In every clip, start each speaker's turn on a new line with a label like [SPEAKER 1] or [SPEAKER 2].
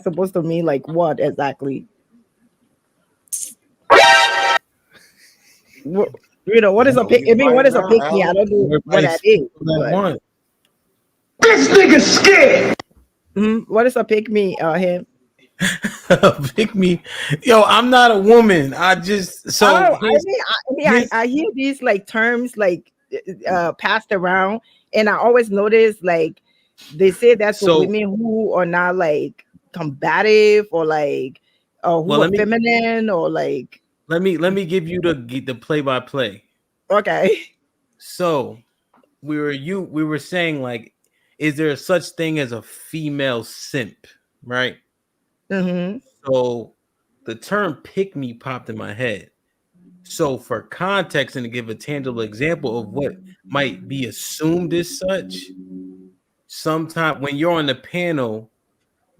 [SPEAKER 1] supposed to mean like what exactly? What, what is a pick?
[SPEAKER 2] We
[SPEAKER 1] I mean, what
[SPEAKER 2] find
[SPEAKER 1] is a
[SPEAKER 2] out,
[SPEAKER 1] pick me? I
[SPEAKER 2] Alex.
[SPEAKER 1] don't know what
[SPEAKER 3] Everybody
[SPEAKER 1] that
[SPEAKER 3] speak
[SPEAKER 1] is,
[SPEAKER 3] what they
[SPEAKER 1] but
[SPEAKER 3] want.
[SPEAKER 1] what is a pick me? Him.
[SPEAKER 3] Pick me, yo. I'm not a woman. I just so
[SPEAKER 1] Oh,
[SPEAKER 3] here's
[SPEAKER 1] I hear these like terms like passed around, and I always notice like they say that's for
[SPEAKER 3] so.
[SPEAKER 1] women who are not like combative or like
[SPEAKER 3] Well,
[SPEAKER 1] who are feminine or like
[SPEAKER 3] let me give you the play by play.
[SPEAKER 1] okay.
[SPEAKER 3] So we were saying like, is there such thing as a female simp, right?
[SPEAKER 1] Mm-hmm.
[SPEAKER 3] So the term "pick me" popped in my head. So for context and to give a tangible example of what might be assumed as such, sometime when you're on the panel,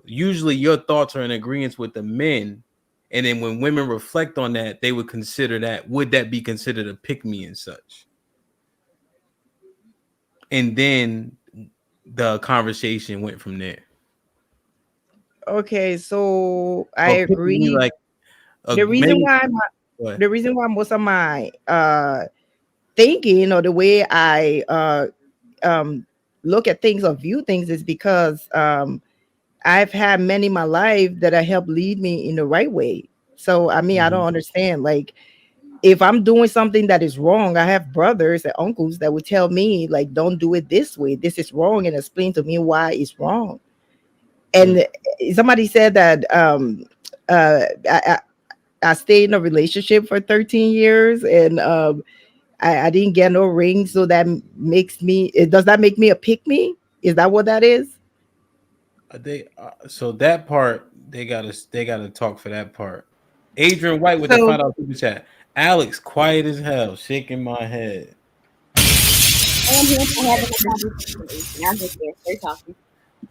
[SPEAKER 3] usually your thoughts are in agreement with the men. And then when women reflect on that, they would consider that, would that be considered a pick me and such? And then the conversation went from there.
[SPEAKER 1] Okay, so I
[SPEAKER 3] But pick me
[SPEAKER 1] agree.
[SPEAKER 3] like a
[SPEAKER 1] The reason
[SPEAKER 3] maybe
[SPEAKER 1] why
[SPEAKER 3] what?
[SPEAKER 1] the reason why most of my thinking or the way I um look at things or view things is because I've had many in my life that have helped lead me in the right way. So I mean, I
[SPEAKER 3] Mhm.
[SPEAKER 1] don't understand. Like, if I'm doing something that is wrong, I have brothers and uncles that would tell me, like, don't do it this way. This is wrong, and explain to me why it's wrong.
[SPEAKER 3] Mm.
[SPEAKER 1] And somebody said that I stayed in a relationship for 13 years, and I didn't get no ring, so that makes me. Does that make me a pick me? Is that what that is?
[SPEAKER 3] They so that part they gotta talk for that part. Adrian White with the
[SPEAKER 1] So
[SPEAKER 3] $5 super chat. Alex quiet as hell, shaking my head.
[SPEAKER 4] I am here for having a conversation. I'm just there. Stay talking.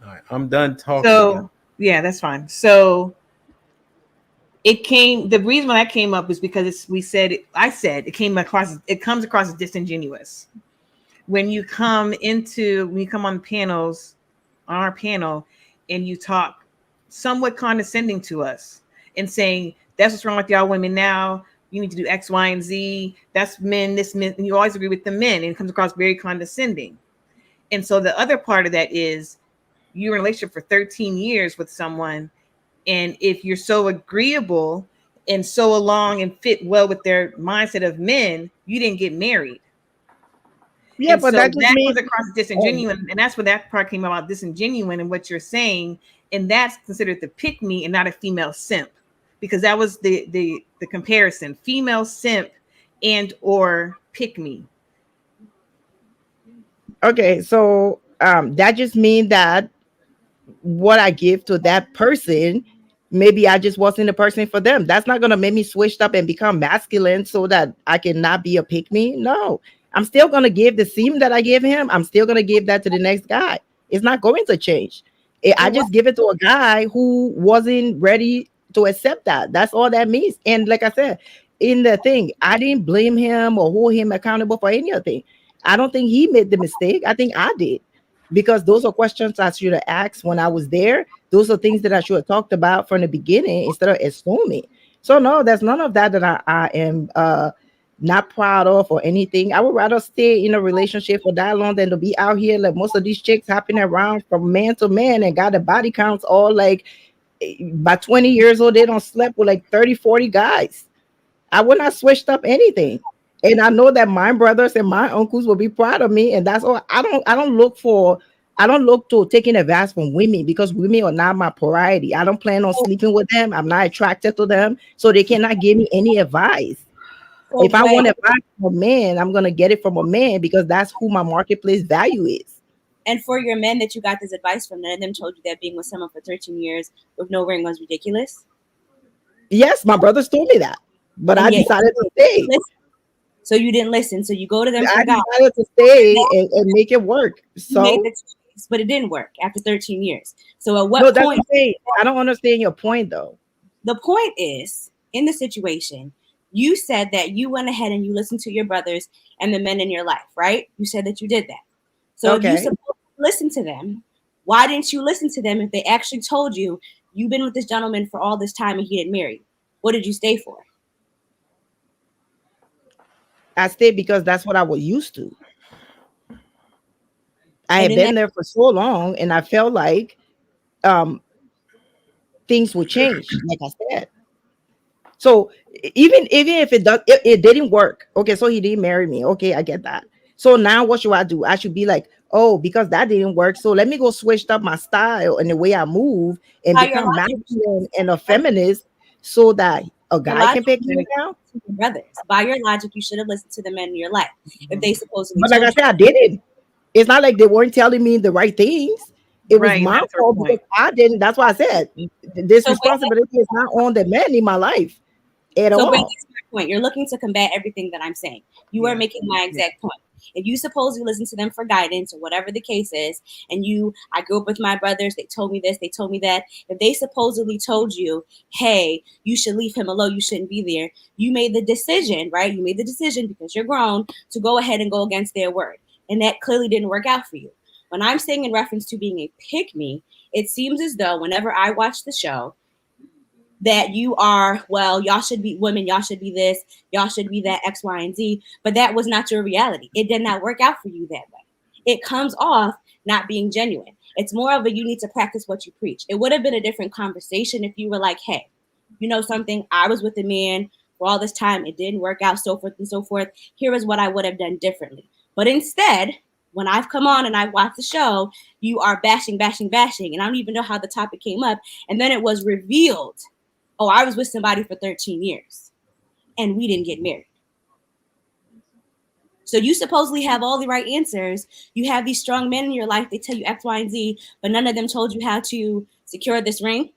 [SPEAKER 3] All right, I'm done talking now.
[SPEAKER 5] So yeah, that's fine. So it came. The reason why that came up is because we said I said it came across. It comes across as disingenuous when you come on panels on our panel and you talk somewhat condescending to us and saying that's what's wrong with y'all women now. You need to do X, Y, and Z. That's men. This men. And you always agree with the men, and it comes across very condescending. And so the other part of that is you're in a relationship for 13 years with someone, and if you're so agreeable and so along and fit well with their mindset of men, you didn't get married.
[SPEAKER 1] yeah,
[SPEAKER 5] And
[SPEAKER 1] but
[SPEAKER 5] so
[SPEAKER 1] that just
[SPEAKER 5] that
[SPEAKER 1] means
[SPEAKER 5] comes across as
[SPEAKER 1] oh,
[SPEAKER 5] disingenuous, and that's where that part came about, disingenuous and what you're saying, and that's considered the pick me and not a female simp, because that was the comparison, female simp and or pick me.
[SPEAKER 1] okay. So that just means that what I give to that person, maybe I just wasn't the person for them. That's not gonna make me switched up and become masculine so that I cannot be a pick me. No, I'm still gonna give the same that I gave him. I'm still gonna give that to the next guy. It's not going to change. I
[SPEAKER 4] But what?
[SPEAKER 1] just give it to a guy who wasn't ready to accept that. That's all that means. And like I said, in the thing, I didn't blame him or hold him accountable for anything. I don't think he made the mistake. I think I did, because those are questions I should have asked when I was there. Those are things that I should have talked about from the beginning instead of assuming. So no, there's none of that that I am not proud of or anything. I would rather stay in a relationship for that long than to be out here like most of these chicks hopping around from man to man and got the body counts all like by 20 years old, they don't slept with like 30, 40 guys. I would not switched up anything. And I know that my brothers and my uncles will be proud of me. And that's all. I don't look to taking advice from women because women are not my priority. I don't plan on
[SPEAKER 4] So,
[SPEAKER 1] sleeping with them. I'm not attracted to them. So they cannot give me any advice.
[SPEAKER 4] so
[SPEAKER 1] If I
[SPEAKER 4] Gwen,
[SPEAKER 1] want advice from a man, I'm gonna get it from a man because that's who my marketplace value is.
[SPEAKER 4] and for your men that you got this advice from, none of them told you that being with someone for 13 years with no ring was ridiculous.
[SPEAKER 1] Yes, my brothers told me that. But
[SPEAKER 4] And
[SPEAKER 1] I
[SPEAKER 4] yet
[SPEAKER 1] decided to
[SPEAKER 4] you
[SPEAKER 1] stay.
[SPEAKER 4] didn't listen. So you didn't listen. So you go to them for
[SPEAKER 1] I
[SPEAKER 4] God.
[SPEAKER 1] decided to stay and make it work.
[SPEAKER 4] You made
[SPEAKER 1] So
[SPEAKER 4] the choice, but it didn't work after 13 years. So at
[SPEAKER 1] no,
[SPEAKER 4] what
[SPEAKER 1] that's what
[SPEAKER 4] point?
[SPEAKER 1] I'm saying. I don't understand your point though.
[SPEAKER 4] The point is, in the situation, you said that you went ahead and you listened to your brothers and the men in your life, right? You said that you did that. So if you
[SPEAKER 1] Okay.
[SPEAKER 4] supposed to listen to them, why didn't you listen to them if they actually told you You've been with this gentleman for all this time and he didn't marry you. What did you stay for?
[SPEAKER 1] I stayed because that's what I was used to. I
[SPEAKER 4] And
[SPEAKER 1] had
[SPEAKER 4] in that,
[SPEAKER 1] been there for so long, and I felt like um, things would change. Like I said, so even if it didn't work. Okay, so he didn't marry me. Okay, I get that. So now what should I do? I should be like, oh, because that didn't work. So let me go switch up my style and the way I move and
[SPEAKER 4] by your
[SPEAKER 1] become
[SPEAKER 4] logic,
[SPEAKER 1] masculine and a feminist, so that a
[SPEAKER 4] your
[SPEAKER 1] guy
[SPEAKER 4] logic,
[SPEAKER 1] can pick me now.
[SPEAKER 4] to your brothers. By your logic, you should have listened to the men in your life. If they supposedly
[SPEAKER 1] But like
[SPEAKER 4] told
[SPEAKER 1] I
[SPEAKER 4] you,
[SPEAKER 1] said, I didn't. It's not like they weren't telling me the right things. It was
[SPEAKER 5] Right.
[SPEAKER 1] my
[SPEAKER 5] That's her
[SPEAKER 1] fault because
[SPEAKER 5] point.
[SPEAKER 1] I didn't. That's why I said this
[SPEAKER 4] so bring
[SPEAKER 1] responsibility is not on the men in my life at
[SPEAKER 4] So bring
[SPEAKER 1] all.
[SPEAKER 4] this to my point. You're looking to combat everything that I'm saying. You are making my exact point. If you supposedly listen to them for guidance or whatever the case is, and I grew up with my brothers, they told me this, they told me that. If they supposedly told you, hey, you should leave him alone, you shouldn't be there, you made the decision, right? You made the decision because you're grown to go ahead and go against their word. And that clearly didn't work out for you. When I'm saying in reference to being a pick me, it seems as though whenever I watch the show, that you are, well, y'all should be women, y'all should be this, y'all should be that, X, Y, and Z. But that was not your reality. It did not work out for you that way. It comes off not being genuine. It's more of a you need to practice what you preach. It would have been a different conversation if you were like, hey, you know something? I was with a man for all this time. It didn't work out, so forth and so forth. Here is what I would have done differently. But instead, when I've come on and I've watched the show, you are bashing, bashing, bashing. And I don't even know how the topic came up. And then it was revealed, oh, I was with somebody for 13 years and we didn't get married. So you supposedly have all the right answers. You have these strong men in your life. They tell you X, Y, and Z, but none of them told you how to secure this ring.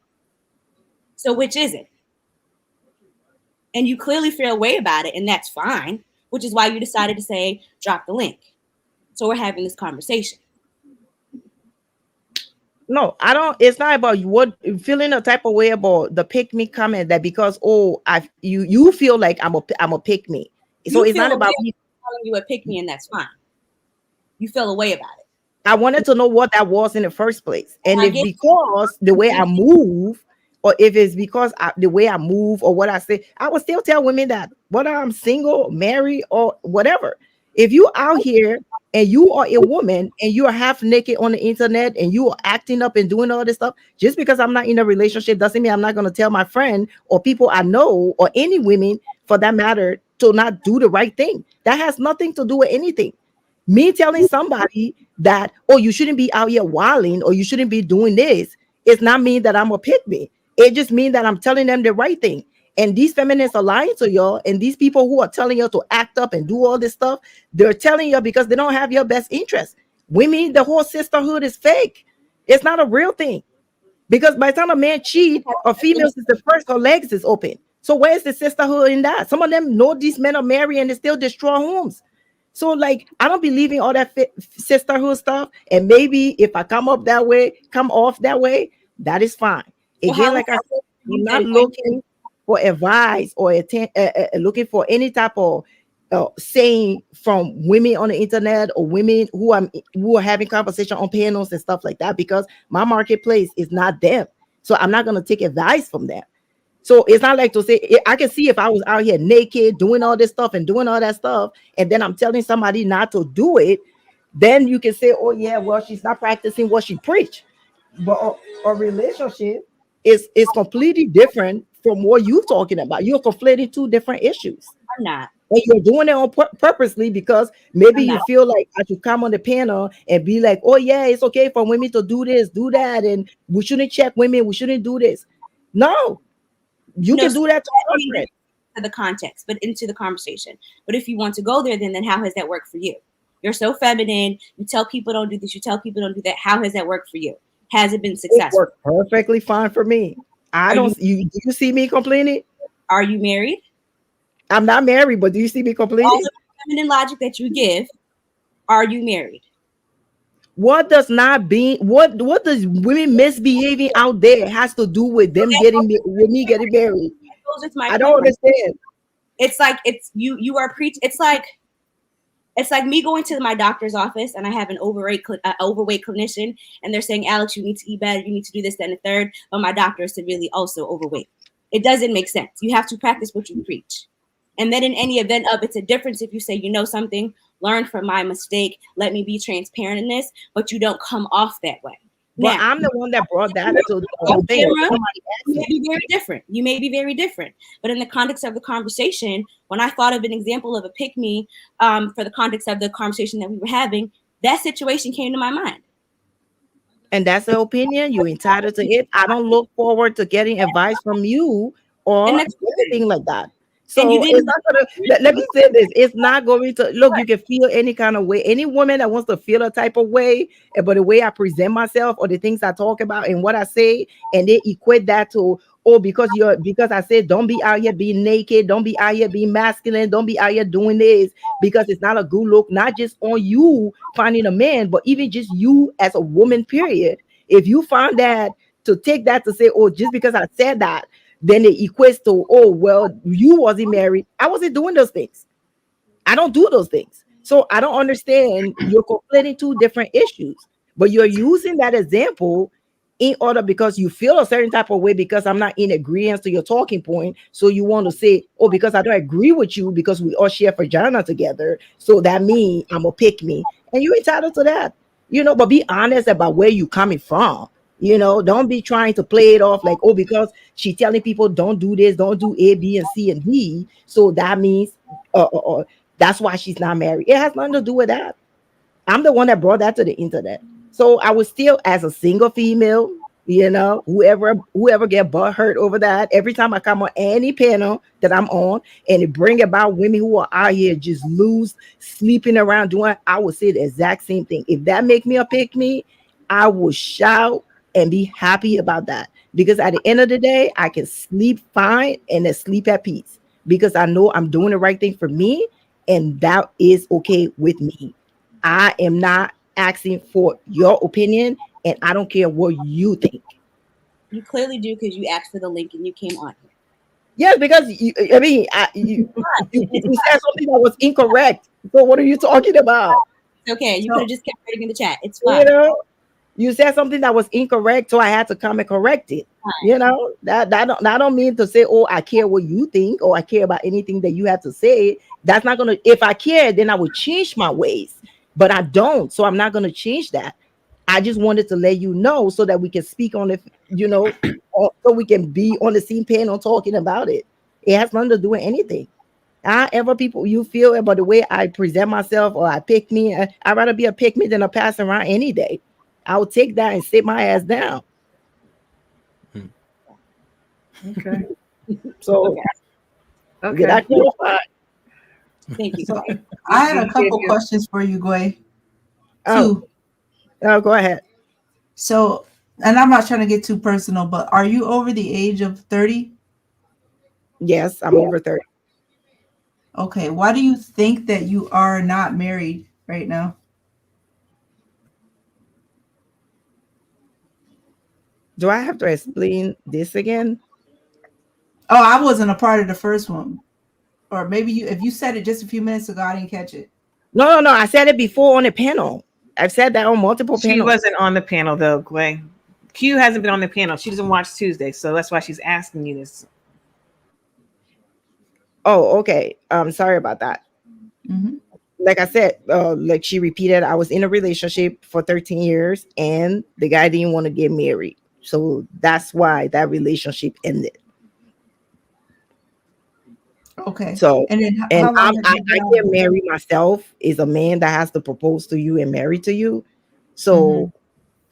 [SPEAKER 4] So which is it? And you clearly feel a way about it, and that's fine, which is why you decided to say, drop the link. So we're having this conversation.
[SPEAKER 1] No, I don't. It's not about you what feeling a type of way about the pick me comment that because you feel like I'm a pick me. So
[SPEAKER 4] You
[SPEAKER 1] it's
[SPEAKER 4] feel
[SPEAKER 1] not
[SPEAKER 4] a way
[SPEAKER 1] about
[SPEAKER 4] about
[SPEAKER 1] me.
[SPEAKER 4] telling you a pick me, and that's fine. You feel a way about it.
[SPEAKER 1] I wanted to know what that was in the first place, and
[SPEAKER 4] I
[SPEAKER 1] if
[SPEAKER 4] get
[SPEAKER 1] because the way I move, or if it's because the way I move or what I say, I would still tell women that whether I'm single, married, or whatever. If you out here and you are a woman and you are half naked on the internet and you are acting up and doing all this stuff, just because I'm not in a relationship doesn't mean I'm not going to tell my friend or people I know or any women for that matter to not do the right thing. That has nothing to do with anything. Me telling somebody that, oh, you shouldn't be out here wilding or you shouldn't be doing this, it's not mean that I'm a pick me. It just means that I'm telling them the right thing. And these feminists are lying to y'all, and these people who are telling you to act up and do all this stuff, they're telling you because they don't have your best interest. Women, the whole sisterhood is fake. It's not a real thing. Because by the time a man cheat, a female is the first, her legs is open. So where's the sisterhood in that? Some of them know these men are married and they still destroy homes. So, like, I don't believe in all that sisterhood stuff. And maybe if I come off that way, that is fine.
[SPEAKER 4] so
[SPEAKER 1] Again,
[SPEAKER 4] how
[SPEAKER 1] like I said, I'm
[SPEAKER 4] you
[SPEAKER 1] not looking for advice or looking for any type of saying from women on the internet or women who are having conversation on panels and stuff like that, because my marketplace is not them. So I'm not going to take advice from them. So it's not like to say, I can see if I was out here naked doing all this stuff and doing all that stuff, and then I'm telling somebody not to do it, then you can say, oh yeah, well, she's not practicing what she preached. But a relationship is completely different from what you're talking about. You're conflating two different issues.
[SPEAKER 4] I'm not.
[SPEAKER 1] And you're doing it on purposely because maybe
[SPEAKER 4] I'm
[SPEAKER 1] you
[SPEAKER 4] not.
[SPEAKER 1] feel like I should come on the panel and be like, oh yeah, it's okay for women to do this, do that, and we shouldn't check women, we shouldn't do this. No, you
[SPEAKER 4] No,
[SPEAKER 1] can
[SPEAKER 4] so
[SPEAKER 1] do that to
[SPEAKER 4] I
[SPEAKER 1] our
[SPEAKER 4] mean,
[SPEAKER 1] friend.
[SPEAKER 4] to the context, but into the conversation. But if you want to go there, then how has that worked for you? You're so feminine. You tell people don't do this. You tell people don't do that. How has that worked for you? Has it been
[SPEAKER 1] It
[SPEAKER 4] successful?
[SPEAKER 1] worked perfectly fine for me. I
[SPEAKER 4] Are
[SPEAKER 1] don't.
[SPEAKER 4] you
[SPEAKER 1] Do you see me complaining?
[SPEAKER 4] are you married?
[SPEAKER 1] I'm not married, but do you see me
[SPEAKER 4] All
[SPEAKER 1] complaining?
[SPEAKER 4] the feminine logic that you give, are you married?
[SPEAKER 1] What does not being what does women misbehaving out there has to do with
[SPEAKER 4] So
[SPEAKER 1] them
[SPEAKER 4] that
[SPEAKER 1] getting with me getting married?
[SPEAKER 4] goes with my
[SPEAKER 1] I don't
[SPEAKER 4] point.
[SPEAKER 1] understand.
[SPEAKER 4] It's like you are preach. It's like It's like me going to my doctor's office and I have an overweight clinician and they're saying, Alex, you need to eat better, you need to do this, that, and the third, but my doctor is severely also overweight. It doesn't make sense. You have to practice what you preach. And then in any event of, it's a difference if you say, you know something, learn from my mistake, let me be transparent in this, but you don't come off that way.
[SPEAKER 1] But
[SPEAKER 4] Now,
[SPEAKER 1] I'm the one that brought that to the
[SPEAKER 4] on
[SPEAKER 1] thing.
[SPEAKER 4] camera,
[SPEAKER 1] Somebody asked
[SPEAKER 4] you may
[SPEAKER 1] me.
[SPEAKER 4] be very different. You may be very different. But in the context of the conversation, when I thought of an example of a pick me for the context of the conversation that we were having, that situation came to my mind.
[SPEAKER 1] And that's the opinion. You're entitled to it. I don't look forward to getting advice from you or
[SPEAKER 4] And that's
[SPEAKER 1] anything like that.
[SPEAKER 4] and you
[SPEAKER 1] So it's
[SPEAKER 4] didn't.
[SPEAKER 1] not gonna let me say this. It's not going to look, you can feel any kind of way. Any woman that wants to feel a type of way, but the way I present myself or the things I talk about and what I say, and they equate that to, oh, because I said don't be out here being naked, don't be out here being masculine, don't be out here doing this because it's not a good look, not just on you finding a man, but even just you as a woman, period. If you find that to take that to say, oh, just because I said that, then it equates to, oh, well, you wasn't married. I wasn't doing those things. I don't do those things. So I don't understand. You're conflating two different issues, but you're using that example in order because you feel a certain type of way because I'm not in agreement to your talking point. So you want to say, oh, because I don't agree with you because we all share vagina together. So that means I'm a pick me. And you're entitled to that, but be honest about where you're coming from. Don't be trying to play it off like, oh, because she telling people don't do this, don't do A, B, and C, and D. So that means that's why she's not married. It has nothing to do with that. I'm the one that brought that to the internet. So I was still as a single female, whoever get butt hurt over that. Every time I come on any panel that I'm on and it bring about women who are out here just loose, sleeping around doing, I would say the exact same thing. If that make me a pick me, I will shout and be happy about that. Because at the end of the day, I can sleep fine and then sleep at peace because I know I'm doing the right thing for me and that is okay with me. I am not asking for your opinion and I don't care what you think.
[SPEAKER 4] You clearly do because you asked for the link and you came on here.
[SPEAKER 1] Yes, because you said something that was incorrect. So what are you talking about?
[SPEAKER 4] It's okay. You
[SPEAKER 5] So-
[SPEAKER 4] could have just kept writing in the chat. It's
[SPEAKER 1] You
[SPEAKER 4] fine.
[SPEAKER 1] know, you said something that was incorrect, so I had to come and correct it. That don't mean to say, oh, I care what you think or I care about anything that you have to say. That's not gonna. If I care, then I would change my ways, but I don't, so I'm not gonna change that. I just wanted to let you know so that we can speak on it, so we can be on the same panel talking about it. It has nothing to do with anything. However, people you feel about the way I present myself or I pick me, I'd rather be a pick me than a pass around any day. I'll take that and sit my ass down.
[SPEAKER 5] Okay.
[SPEAKER 1] So did I
[SPEAKER 5] Okay.
[SPEAKER 1] clarify?
[SPEAKER 4] Thank you.
[SPEAKER 2] So I had a couple questions for you, Guah.
[SPEAKER 1] Oh,
[SPEAKER 2] Two.
[SPEAKER 1] go ahead.
[SPEAKER 2] So, and I'm not trying to get too personal, but are you over the age of 30?
[SPEAKER 1] Yes, I'm over 30.
[SPEAKER 2] Okay. Why do you think that you are not married right now?
[SPEAKER 1] Do I have to explain this again?
[SPEAKER 2] Oh, I wasn't a part of the first one. Or maybe if you said it just a few minutes ago, I didn't catch it.
[SPEAKER 1] No. I said it before on a panel. I've said that on multiple
[SPEAKER 5] She
[SPEAKER 1] panels.
[SPEAKER 5] wasn't on the panel though, Guah. Q hasn't been on the panel. She doesn't watch Tuesday, so that's why she's asking you this.
[SPEAKER 1] Oh, okay. Sorry about that.
[SPEAKER 2] Mm-hmm.
[SPEAKER 1] Like I said, like she repeated, I was in a relationship for 13 years and the guy didn't want to get married. So that's why that relationship ended.
[SPEAKER 2] Okay.
[SPEAKER 1] So,
[SPEAKER 2] And then
[SPEAKER 1] and
[SPEAKER 2] how long
[SPEAKER 1] I
[SPEAKER 2] have you been out?
[SPEAKER 1] can't marry myself. Is a man that has to propose to you and marry to you. So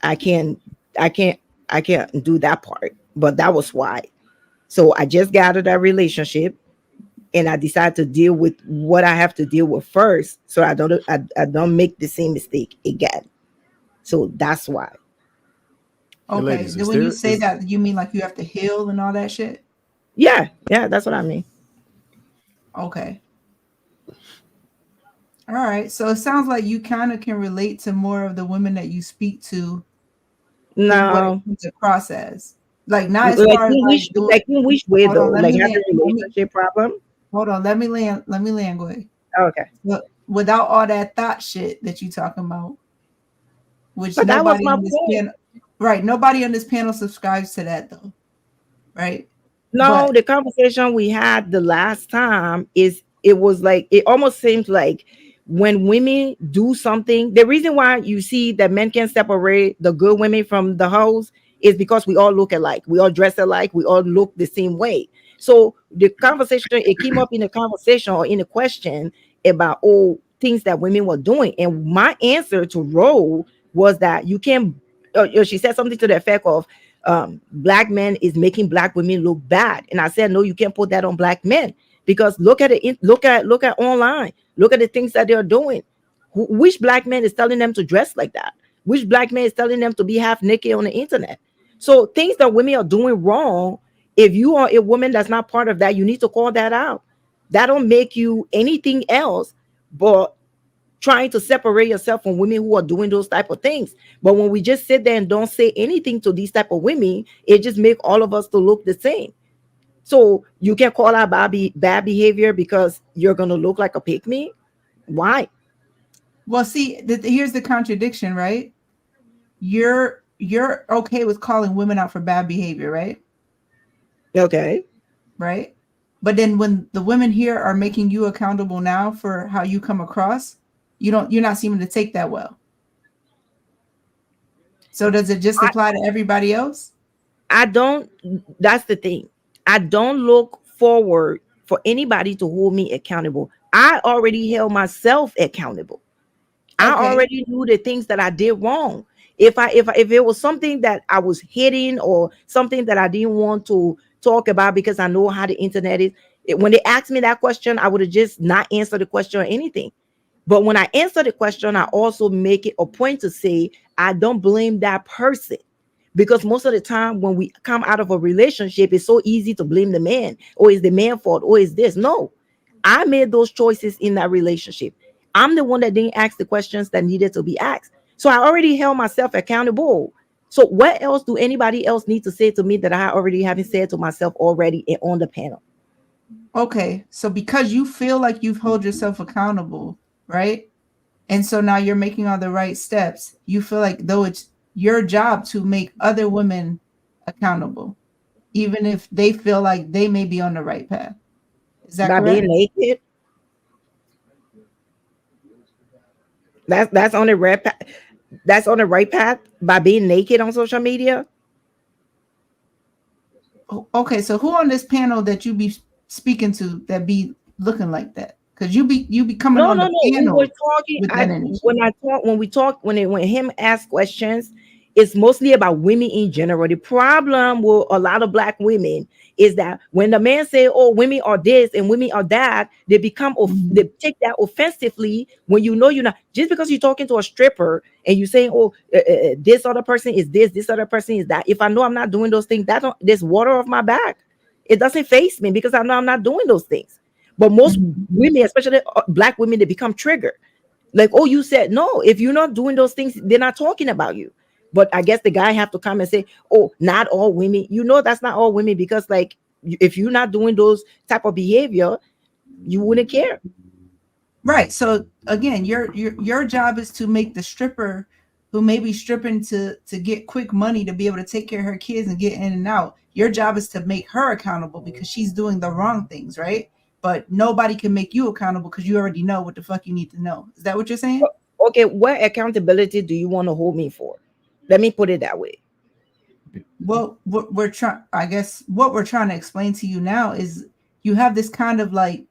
[SPEAKER 1] I can't do that part. But that was why. So I just got out of that relationship and I decided to deal with what I have to deal with first, so I don't make the same mistake again. So that's why.
[SPEAKER 2] Okay.
[SPEAKER 3] ladies,
[SPEAKER 2] Then when you say that, you mean like you have to heal and all that shit?
[SPEAKER 1] Yeah, that's what I mean.
[SPEAKER 2] Okay. All right. So it sounds like you kind of can relate to more of the women that you speak to in what it
[SPEAKER 1] No,
[SPEAKER 2] comes across as. Like not as
[SPEAKER 1] like
[SPEAKER 2] far as
[SPEAKER 1] in which way
[SPEAKER 2] hold
[SPEAKER 1] though?
[SPEAKER 2] on, let
[SPEAKER 1] Like
[SPEAKER 2] me
[SPEAKER 1] have
[SPEAKER 2] land.
[SPEAKER 1] a relationship problem?
[SPEAKER 2] Hold on, let me land. Let me land, Guah.
[SPEAKER 1] Okay.
[SPEAKER 2] Look, without all that thought shit that you talking about, which
[SPEAKER 1] But that was
[SPEAKER 2] nobody
[SPEAKER 1] my
[SPEAKER 2] on this
[SPEAKER 1] point.
[SPEAKER 2] panel, right? Nobody on this panel subscribes to that though, right?
[SPEAKER 1] No,
[SPEAKER 2] But
[SPEAKER 1] the conversation we had the last time is it was like it almost seems like when women do something, the reason why you see that men can separate the good women from the hoes is because we all look alike, we all dress alike, we all look the same way. So the conversation it came up in the conversation or in the question about all things that women were doing, and my answer to Ro was that you can't. She said something to the effect of black men is making black women look bad, and I said no, you can't put that on black men because look at it, look at online, look at the things that they're doing. Which black man is telling them to dress like that? Which black man is telling them to be half naked on the internet? So things that women are doing wrong, if you are a woman that's not part of that, you need to call that out. That don't make you anything else but trying to separate yourself from women who are doing those type of things. But when we just sit there and don't say anything to these type of women, it just make all of us to look the same. So you can call out bad behavior because you're gonna look like a pygmy. Why?
[SPEAKER 2] well, see, here's the contradiction, right? You're okay with calling women out for bad behavior, right?
[SPEAKER 1] Okay.
[SPEAKER 2] Right? But then when the women here are making you accountable now for how you come across, you're not seeming to take that well. So does it just apply to everybody else?
[SPEAKER 1] I don't, that's the thing. I don't look forward for anybody to hold me accountable. I already held myself accountable. I
[SPEAKER 2] Okay.
[SPEAKER 1] already knew the things that I did wrong. If it was something that I was hiding or something that I didn't want to talk about because I know how the internet is, when they asked me that question, I would have just not answered the question or anything. But when I answer the question, I also make it a point to say I don't blame that person. Because most of the time when we come out of a relationship, it's so easy to blame the man, or is the man fault, or is this. No, I made those choices in that relationship. I'm the one that didn't ask the questions that needed to be asked. So I already held myself accountable. So what else do anybody else need to say to me that I already haven't said to myself already on the panel?
[SPEAKER 2] Okay. So because you feel like you've held yourself accountable, right? And so now you're making all the right steps. You feel like though it's your job to make other women accountable, even if they feel like they may be on the right path. Is that
[SPEAKER 1] By being
[SPEAKER 2] correct?
[SPEAKER 1] naked? That's on the red path. That's on the right path by being naked on social media.
[SPEAKER 2] Okay, so who on this panel that you be speaking to that be looking like that? Because you be coming
[SPEAKER 1] No,
[SPEAKER 2] on
[SPEAKER 1] no,
[SPEAKER 2] the
[SPEAKER 1] no. We were
[SPEAKER 2] panel
[SPEAKER 1] talking.
[SPEAKER 2] with that energy.
[SPEAKER 1] When we talk, when him ask questions, it's mostly about women in general. The problem with a lot of black women is that when the man say, "Oh, women are this and women are that," they become they take that offensively. When you know you're not, just because you're talking to a stripper and you saying, "Oh, this other person is this other person is that." If I know I'm not doing those things, that don't, there's water off my back. It doesn't face me because I know I'm not doing those things. But most
[SPEAKER 2] Mhm.
[SPEAKER 1] women, especially black women, they become triggered. Like, oh, you said no. If you're not doing those things, they're not talking about you. But I guess the guy have to come and say, oh, not all women. You know, that's not all women because, like, if you're not doing those type of behavior, you wouldn't care.
[SPEAKER 2] Right. So again, your job is to make the stripper who may be stripping to get quick money to be able to take care of her kids and get in and out. Your job is to make her accountable because she's doing the wrong things, right? But nobody can make you accountable because you already know what the fuck you need to know. Is that what you're saying?
[SPEAKER 1] Okay, what accountability do you want to hold me for? Let me put it that way.
[SPEAKER 2] Well, what we're trying, I guess, what we're trying to explain to you now is you have this kind of like,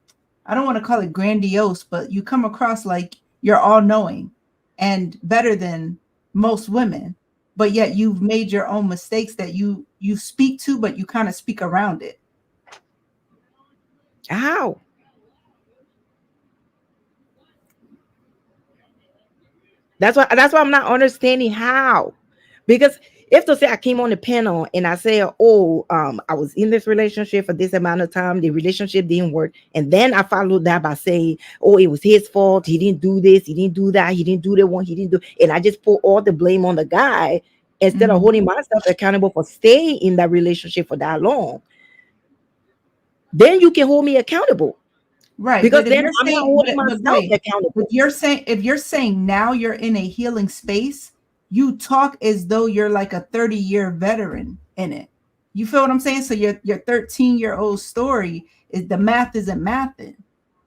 [SPEAKER 2] I don't want to call it grandiose, but you come across like you're all knowing and better than most women, but yet you've made your own mistakes that you speak to, but you kind of speak around it.
[SPEAKER 1] How? That's why I'm not understanding how. Because if to say I came on the panel and I say, oh, I was in this relationship for this amount of time, the relationship didn't work, and then I followed that by saying, oh, it was his fault, he didn't do this, he didn't do that, he didn't do the one, he didn't do, and I just put all the blame on the guy instead of
[SPEAKER 2] Mhm.
[SPEAKER 1] holding myself accountable for staying in that relationship for that long, then you can hold me accountable.
[SPEAKER 2] Right,
[SPEAKER 1] because
[SPEAKER 2] but if
[SPEAKER 1] then
[SPEAKER 2] you're
[SPEAKER 1] I'm not
[SPEAKER 2] saying,
[SPEAKER 1] holding
[SPEAKER 2] but
[SPEAKER 1] myself
[SPEAKER 2] wait,
[SPEAKER 1] accountable.
[SPEAKER 2] if you're saying now you're in a healing space, you talk as though you're like a 30-year veteran in it. You feel what I'm saying? So your 13-year-old story is the math isn't mathing.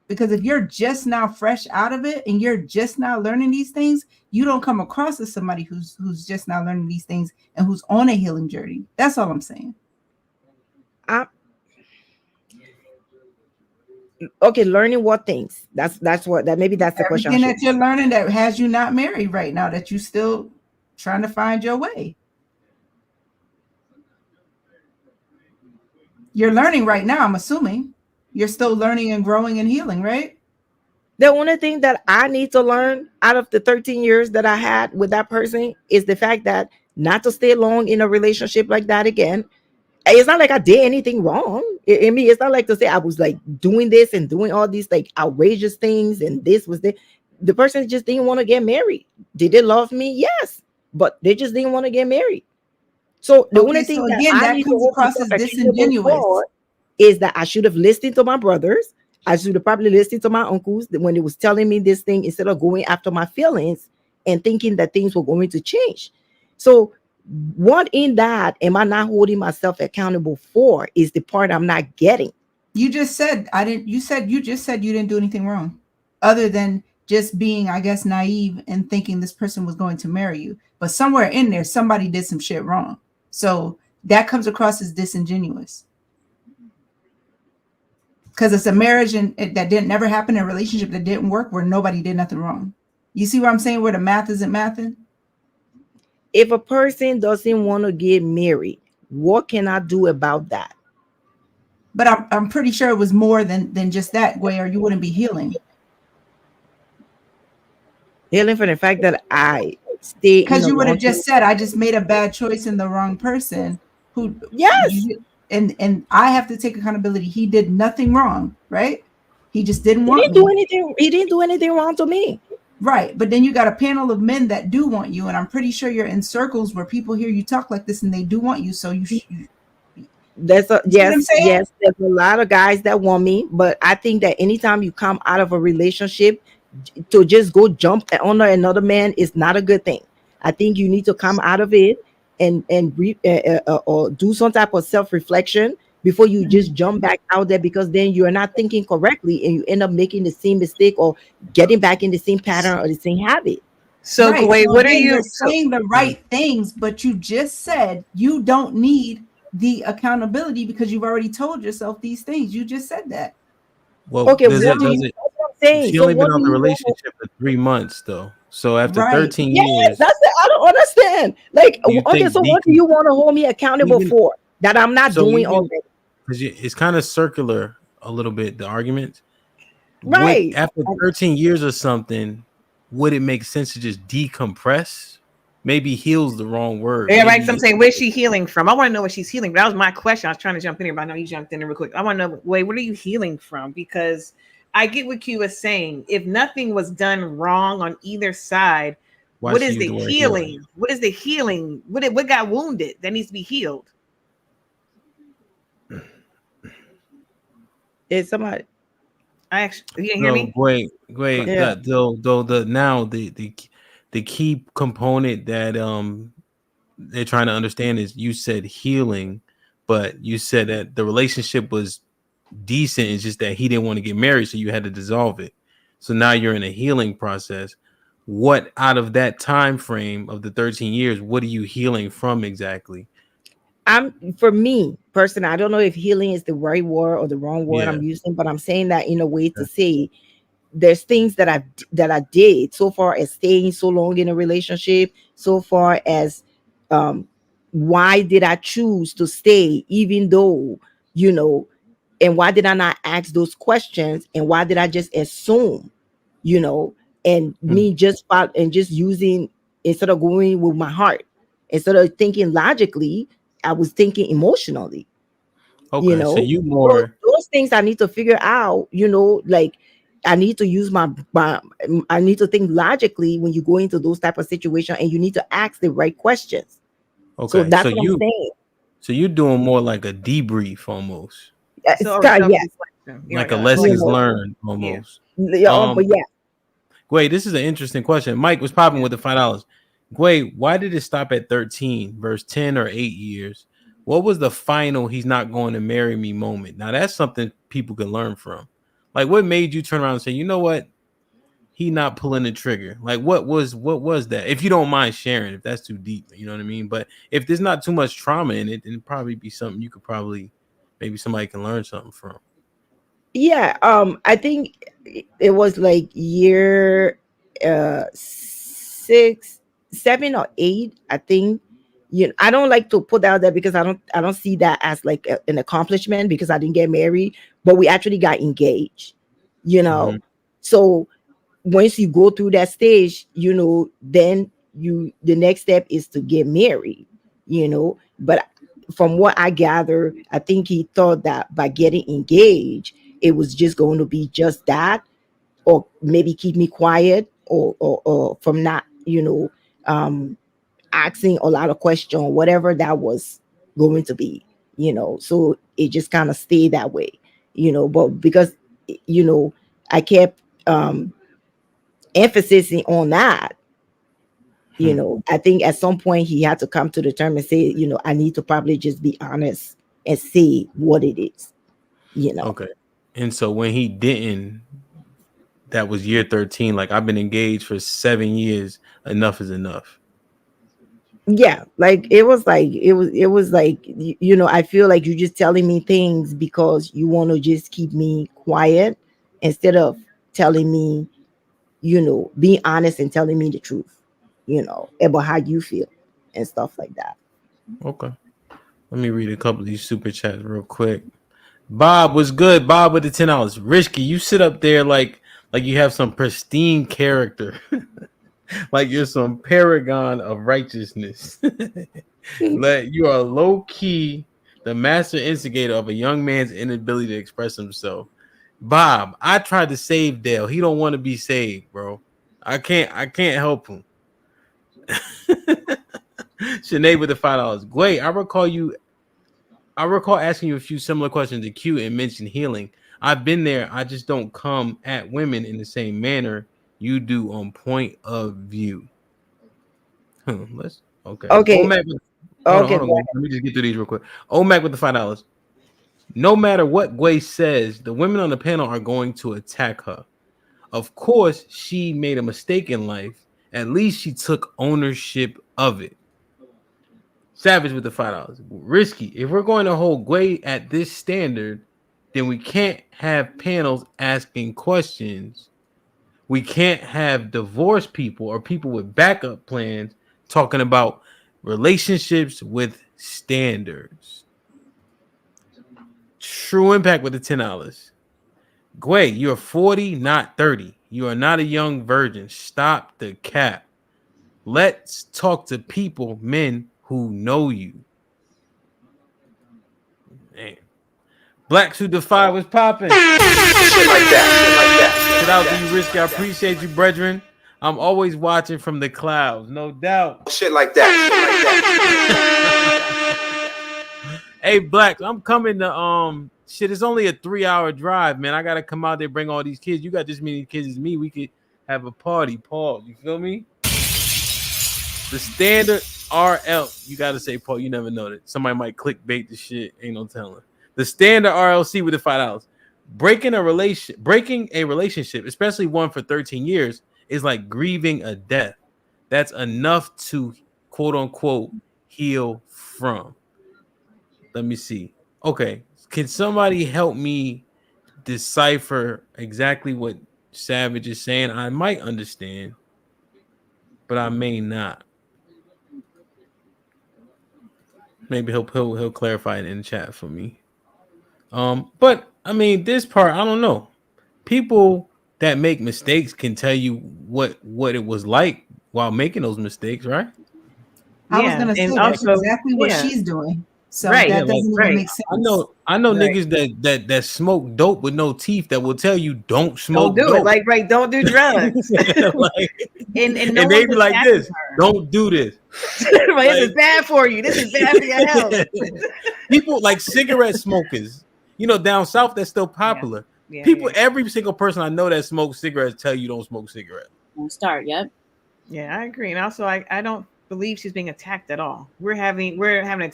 [SPEAKER 2] Because if you're just now fresh out of it and you're just now learning these things, you don't come across as somebody who's just now learning these things and who's on a healing journey. That's all I'm saying.
[SPEAKER 1] Okay, learning what things? That's what that maybe that's the question I
[SPEAKER 2] Everything
[SPEAKER 1] should.
[SPEAKER 2] that you're learning that has you not married right now, that you still trying to find your way. You're learning right now, I'm assuming. You're still learning and growing and healing, right?
[SPEAKER 1] The only thing that I need to learn out of the 13 years that I had with that person is the fact that not to stay long in a relationship like that again. It's not like I did anything wrong. I mean, it's not like to say I was like doing this and doing all these like outrageous things and this was the person just didn't want to get married. Did they love me? Yes, but they just didn't want to get married. So the only
[SPEAKER 2] Okay,
[SPEAKER 1] thing
[SPEAKER 2] so
[SPEAKER 1] that
[SPEAKER 2] again,
[SPEAKER 1] I
[SPEAKER 2] that
[SPEAKER 1] need to
[SPEAKER 2] comes
[SPEAKER 1] hold
[SPEAKER 2] across
[SPEAKER 1] myself
[SPEAKER 2] as
[SPEAKER 1] accountable
[SPEAKER 2] disingenuous.
[SPEAKER 1] for is that I should have listened to my brothers. I should have probably listened to my uncles when they was telling me this thing instead of going after my feelings and thinking that things were going to change. So what in that am I not holding myself accountable for is the part I'm not getting.
[SPEAKER 2] You just said you just said you didn't do anything wrong. Other than just being, I guess, naive and thinking this person was going to marry you. But somewhere in there, somebody did some shit wrong. So that comes across as disingenuous. Because it's a marriage that didn't never happen, a relationship that didn't work where nobody did nothing wrong. You see what I'm saying? Where the math isn't mathing?
[SPEAKER 1] If a person doesn't want to get married, what can I do about that?
[SPEAKER 2] But I'm pretty sure it was more than just that, way, or you wouldn't be healing.
[SPEAKER 1] Healing from the fact that I stay in
[SPEAKER 2] Because
[SPEAKER 1] a
[SPEAKER 2] you would
[SPEAKER 1] long
[SPEAKER 2] have
[SPEAKER 1] term.
[SPEAKER 2] just said, I just made a bad choice in the wrong person who
[SPEAKER 1] Yes,
[SPEAKER 2] and I have to take accountability. He did nothing wrong, right? He just didn't
[SPEAKER 1] he
[SPEAKER 2] want
[SPEAKER 1] didn't do
[SPEAKER 2] me.
[SPEAKER 1] anything. He didn't do anything wrong to me.
[SPEAKER 2] Right. But then you got a panel of men that do want you. And I'm pretty sure you're in circles where people hear you talk like this and they do want you. So
[SPEAKER 1] There's a
[SPEAKER 2] you see what I'm
[SPEAKER 1] yes,
[SPEAKER 2] saying?
[SPEAKER 1] yes. There's a lot of guys that want me, but I think that anytime you come out of a relationship, to just go jump on another man is not a good thing. I think you need to come out of it or do some type of self reflection before you just jump back out there because then you're not thinking correctly and you end up making the same mistake or getting back in the same pattern or the same habit.
[SPEAKER 5] So,
[SPEAKER 2] Right.
[SPEAKER 5] Gway,
[SPEAKER 2] So
[SPEAKER 5] what are
[SPEAKER 2] again, you're
[SPEAKER 5] you? So,
[SPEAKER 2] saying the right things, but you just said you don't need the accountability because you've already told yourself these things. You just said that.
[SPEAKER 3] Well,
[SPEAKER 1] Okay,
[SPEAKER 3] does
[SPEAKER 1] what
[SPEAKER 3] it
[SPEAKER 1] do
[SPEAKER 3] does
[SPEAKER 1] you
[SPEAKER 3] it?
[SPEAKER 1] that's what I'm saying?
[SPEAKER 3] She
[SPEAKER 1] So
[SPEAKER 3] only been
[SPEAKER 1] what do
[SPEAKER 3] out the
[SPEAKER 1] you want?
[SPEAKER 3] relationship for 3 months though. So after
[SPEAKER 2] Right.
[SPEAKER 3] 13
[SPEAKER 1] Yes,
[SPEAKER 3] years,
[SPEAKER 1] that's it. I don't understand. Like,
[SPEAKER 3] do you
[SPEAKER 1] okay,
[SPEAKER 3] think
[SPEAKER 1] so what do you want to hold me accountable
[SPEAKER 3] even
[SPEAKER 1] for that I'm not
[SPEAKER 3] so
[SPEAKER 1] doing
[SPEAKER 3] even
[SPEAKER 1] already?
[SPEAKER 3] because it's kind of circular a little bit the argument. Would
[SPEAKER 1] Right.
[SPEAKER 3] after 13 years or something, would it make sense to just decompress? Maybe heals the wrong word.
[SPEAKER 5] yeah, right. So I'm
[SPEAKER 3] Maybe
[SPEAKER 5] saying, where's she healing from? I want to know what she's healing. That was my question. I was trying to jump in here, but I know you jumped in there real quick. I want to know, wait, what are you healing from? Because I get what Q was saying. If nothing was done wrong on either side,
[SPEAKER 3] why
[SPEAKER 5] what
[SPEAKER 3] she
[SPEAKER 5] is
[SPEAKER 3] used
[SPEAKER 5] the
[SPEAKER 3] the word healing.
[SPEAKER 5] healing? What is the healing? What got wounded that needs to be healed?
[SPEAKER 1] It's somebody.
[SPEAKER 5] I actually, you didn't hear
[SPEAKER 3] So
[SPEAKER 5] me?
[SPEAKER 3] wait,
[SPEAKER 1] Yeah.
[SPEAKER 3] though the now the key component that they're trying to understand is you said healing, but you said that the relationship was decent. It's just that he didn't want to get married, so you had to dissolve it. So now you're in a healing process. What out of that time frame of the 13 years, what are you healing from exactly?
[SPEAKER 1] I'm for me personally, I don't know if healing is the right word or the wrong word
[SPEAKER 3] Yeah.
[SPEAKER 1] I'm using, but I'm saying that in a way to say there's things that I did so far as staying so long in a relationship, so far as um why did I choose to stay even though, you know, and why did I not ask those questions and why did I just assume, you know, and
[SPEAKER 3] Hmm.
[SPEAKER 1] me just fought and just using instead of going with my heart, instead of thinking logically, I was thinking emotionally, you
[SPEAKER 3] Okay. So
[SPEAKER 1] know.
[SPEAKER 3] you
[SPEAKER 1] So
[SPEAKER 3] more
[SPEAKER 1] those things I need to figure out, you know, like I need to use my I need to think logically when you go into those type of situations and you need to ask the right questions. So
[SPEAKER 3] okay.
[SPEAKER 1] that's what I'm saying.
[SPEAKER 3] So you're doing more like a debrief almost.
[SPEAKER 5] So, or
[SPEAKER 1] Yeah,
[SPEAKER 5] self-reflection.
[SPEAKER 3] like a
[SPEAKER 5] Like
[SPEAKER 3] lessons
[SPEAKER 1] know.
[SPEAKER 3] learned almost.
[SPEAKER 1] But yeah,
[SPEAKER 3] Gway, this is an interesting question. Mike was popping with the $5. Gway, why did it stop at 13 versus 10 or 8 years? What was the final "he's not going to marry me" moment? Now that's something people can learn from. Like, what made you turn around and say, you know what, he not pulling the trigger? Like, what was that? If you don't mind sharing, if that's too deep, you know what I mean. But if there's not too much trauma in it, then it'd probably be something you could probably maybe somebody can learn something from.
[SPEAKER 1] yeah. I think it was like year 6, 7 or 8. I think. I don't like to put out there because I don't see that as like an accomplishment because I didn't get married, but we actually got engaged. You know,
[SPEAKER 3] Mhm.
[SPEAKER 1] so once you go through that stage, then the next step is to get married. But from what I gather, I think he thought that by getting engaged, it was just going to be just that, or maybe keep me quiet, or from not, um, asking a lot of questions, whatever that was going to be. So it just kind of stayed that way. But because you know I kept emphasis on that. I think at some point he had to come to the term and say, I need to probably just be honest and say what it is.
[SPEAKER 3] Okay. And so when he didn't, that was year 13. Like, I've been engaged for 7 years. Enough is enough.
[SPEAKER 1] Yeah, like it was like, I feel like you're just telling me things because you want to just keep me quiet instead of telling me, being honest and telling me the truth, about how you feel and stuff like that.
[SPEAKER 3] Okay. Let me read a couple of these super chats real quick. Bob was good. Bob with the $10. Risky, you sit up there like you have some pristine character. Like you're some paragon of righteousness. Like you are low key the master instigator of a young man's inability to express himself. Bob, I tried to save Dale. He don't want to be saved, bro. I can't help him. Sinead with the $5. Gway, I recall asking you a few similar questions to Q and mentioned healing. I've been there. I just don't come at women in the same manner you do on point of view. Let's okay.
[SPEAKER 1] Okay.
[SPEAKER 3] Omac,
[SPEAKER 1] Okay.
[SPEAKER 3] hold on. Let me just get through these real quick. Omac with the $5. No matter what Gway says, the women on the panel are going to attack her. Of course, she made a mistake in life. At least she took ownership of it. Savage with the $5. Risky. If we're going to hold Gway at this standard, then we can't have panels asking questions. We can't have divorced people or people with backup plans talking about relationships with standards. True Impact with the $10. Gway, you're 40, not 30. You are not a young virgin. Stop the cap. Let's talk to people, men who know you. Man. Blacks Who Defy was popping. Shit like that. Shout out to you, Risky. I appreciate you, brethren. I'm always watching from the clouds, no doubt. Shit like that. Hey, Blacks, I'm coming to shit. It's only a 3-hour drive, man. I gotta come out there, bring all these kids. You got this many kids as me. We could have a party, Paul. You feel me? The standard RL. You gotta say, Paul. You never know that somebody might clickbait the shit. Ain't no telling. The standard RLC with the $5. Breaking a relationship, especially one for 13 years, is like grieving a death. That's enough to quote unquote heal from. Let me see. Okay, can somebody help me decipher exactly what Savage is saying? I might understand, but I may not. Maybe he'll clarify it in the chat for me. But I mean, this part, I don't know. People that make mistakes can tell you what it was like while making those mistakes, right?
[SPEAKER 2] I was gonna
[SPEAKER 5] and
[SPEAKER 2] say that's
[SPEAKER 5] also,
[SPEAKER 2] exactly what she's doing. So
[SPEAKER 5] Right.
[SPEAKER 2] that
[SPEAKER 3] Yeah, like,
[SPEAKER 2] doesn't even make sense.
[SPEAKER 3] I know
[SPEAKER 5] Right.
[SPEAKER 3] niggas that smoke dope with no teeth that will tell you don't
[SPEAKER 5] don't
[SPEAKER 3] smoke
[SPEAKER 5] do it.
[SPEAKER 3] dope.
[SPEAKER 5] Like, right, don't do drugs.
[SPEAKER 3] Like,
[SPEAKER 5] and no
[SPEAKER 3] and
[SPEAKER 5] one's
[SPEAKER 3] they be like
[SPEAKER 5] attacking
[SPEAKER 3] this,
[SPEAKER 5] her.
[SPEAKER 3] don't do this.
[SPEAKER 5] Like, this is bad for you. This is bad for your health.
[SPEAKER 3] People like cigarette smokers down south that's still popular.
[SPEAKER 5] Yeah,
[SPEAKER 3] People,
[SPEAKER 5] yeah.
[SPEAKER 3] every single person I know that smokes cigarettes tell you don't smoke cigarettes.
[SPEAKER 4] Don't start. Yep.
[SPEAKER 5] Yeah, I agree. And also, I don't believe she's being attacked at all. We're having an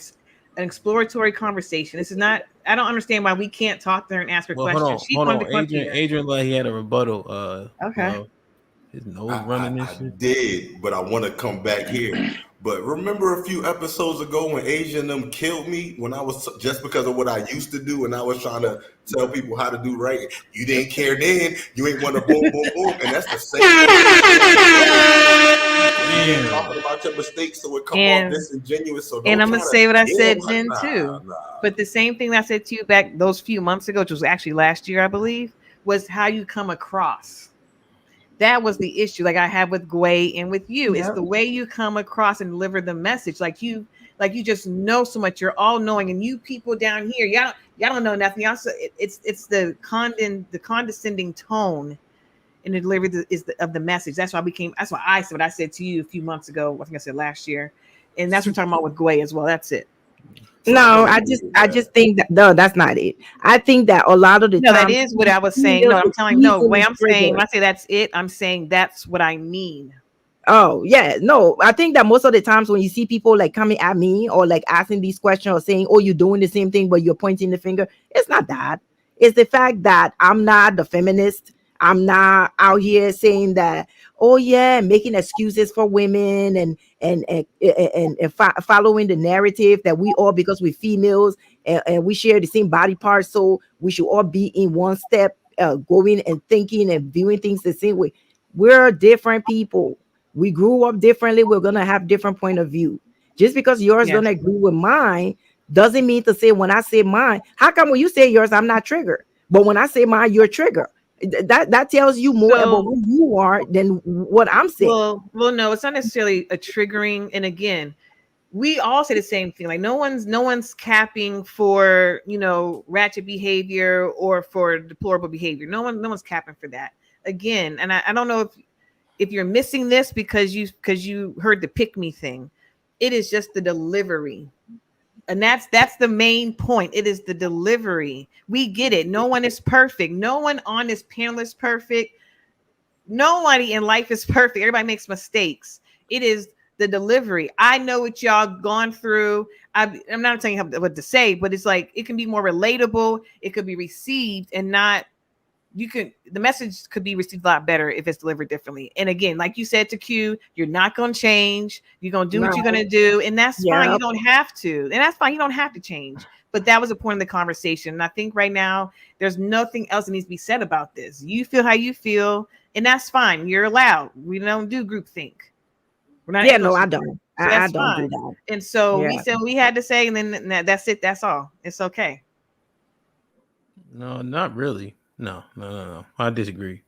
[SPEAKER 5] exploratory conversation. This is not. I don't understand why we can't talk to her and ask her
[SPEAKER 3] Well,
[SPEAKER 5] questions. She
[SPEAKER 3] hold
[SPEAKER 5] wanted
[SPEAKER 3] on.
[SPEAKER 5] to come here.
[SPEAKER 3] Adrian, like he had a rebuttal.
[SPEAKER 5] Okay.
[SPEAKER 3] His nose running and
[SPEAKER 6] I
[SPEAKER 3] shit.
[SPEAKER 6] did, but I want to come back here. But remember a few episodes ago when Asia and them killed me when I was just because of what I used to do and I was trying to tell people how to do right. You didn't care then. You ain't want to boom, boom, boom. And that's the same thing. Talking about your mistakes so it come off disingenuous. So
[SPEAKER 5] and I'm gonna say what I said then
[SPEAKER 6] nah,
[SPEAKER 5] too.
[SPEAKER 6] nah.
[SPEAKER 5] But the same thing I said to you back those few months ago, which was actually last year, I believe, was how you come across. That was the issue, like I have with Guah and with you. It's the way you come across and deliver the message. Like you just know so much. You're all knowing, and you people down here, y'all don't know nothing. Also, it's the condescending tone in the delivery of the message. That's why I said what I said to you a few months ago. I think I said last year, and that's what we're talking about with Guah as well. That's it.
[SPEAKER 1] No, I just think that no, that's not it. I think that a lot of the
[SPEAKER 5] No,
[SPEAKER 1] time,
[SPEAKER 5] that is what I was saying. No, I'm telling you, no, way I'm saying when I say that's it, I'm saying that's what I mean.
[SPEAKER 1] Oh yeah, no, I think that most of the times when you see people like coming at me or like asking these questions or saying, "Oh, you're doing the same thing," but you're pointing the finger, it's not that. It's the fact that I'm not the feminist. I'm not out here saying that, oh yeah, making excuses for women and following the narrative that we all, because we're females and we share the same body parts, so we should all be in one step, going and thinking and viewing things the same way. We're different people. We grew up differently. We're gonna have different point of view. Just because yours don't agree with mine doesn't mean to say when I say mine. How come when you say yours, I'm not triggered, but when I say mine, you're triggered? That tells you more about who you are than what I'm saying.
[SPEAKER 5] Well, no, it's not necessarily a triggering. And again, we all say the same thing. Like no one's capping for ratchet behavior or for deplorable behavior. No one's capping for that. Again, and I don't know if you're missing this because you heard the pick me thing. It is just the delivery. And that's the main point. It is the delivery. We get it. No one is perfect. No one on this panel is perfect. Nobody in life is perfect. Everybody makes mistakes. It is the delivery. I know what y'all gone through. I'm not telling you what to say, but it's like it can be more relatable. It could be received and not. The message could be received a lot better if it's delivered differently. And again, like you said to Q, you're not going to change. You're going to do what you're going to do. And that's fine. You don't have to. And that's fine. You don't have to change. But that was the point of the conversation. And I think right now, there's nothing else that needs to be said about this. You feel how you feel. And that's fine. You're allowed. We don't do groupthink. We're not.
[SPEAKER 1] Yeah, no, I don't.
[SPEAKER 5] So
[SPEAKER 1] I don't do that.
[SPEAKER 5] And so we said what we had to say. And then that's it. That's all. It's okay.
[SPEAKER 3] No, not really. No. I disagree.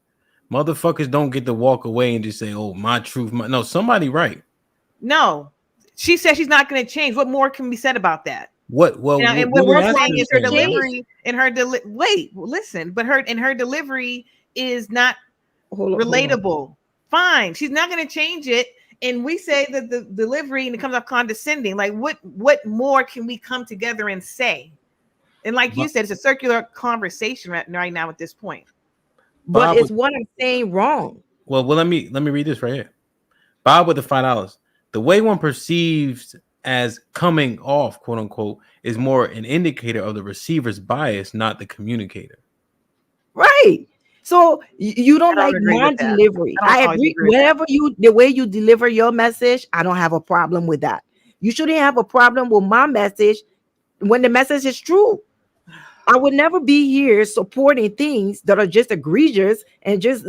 [SPEAKER 3] Motherfuckers don't get to walk away and just say, "Oh, my truth." No, somebody right.
[SPEAKER 5] No, she said she's not going to change. What more can be said about that?
[SPEAKER 3] What? Well,
[SPEAKER 5] and what we're saying is her delivery and her listen, but her delivery is not relatable. Fine, she's not going to change it. And we say that the delivery and it comes off condescending. Like what more can we come together and say? And like you said, it's a circular conversation right now at this point.
[SPEAKER 1] But it's what I'm saying wrong.
[SPEAKER 3] Well, let me read this right here. Bob with the $5. The way one perceives as coming off, quote unquote, is more an indicator of the receiver's bias, not the communicator.
[SPEAKER 1] Right. So you don't like my delivery. I agree. The way you deliver your message, I don't have a problem with that. You shouldn't have a problem with my message when the message is true. I would never be here supporting things that are just egregious and just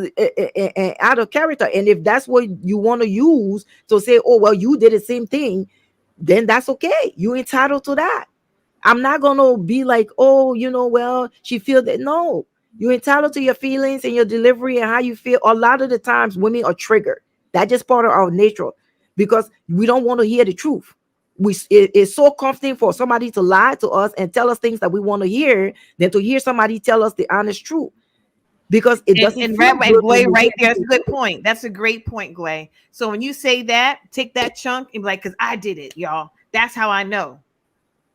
[SPEAKER 1] out of character. And if that's what you want to use to say, oh, well, you did the same thing, then that's okay. You're entitled to that. I'm not going to be like, oh, well, she feels that. No, you're entitled to your feelings and your delivery and how you feel. A lot of the times women are triggered. That's just part of our nature because we don't want to hear the truth. It's so comforting for somebody to lie to us and tell us things that we want to hear than to hear somebody tell us the honest truth, because it doesn't. And
[SPEAKER 5] Guah, right there, that's a good point. That's a great point, Guah. So when you say that, take that chunk and be like, because I did it, y'all. That's how I know.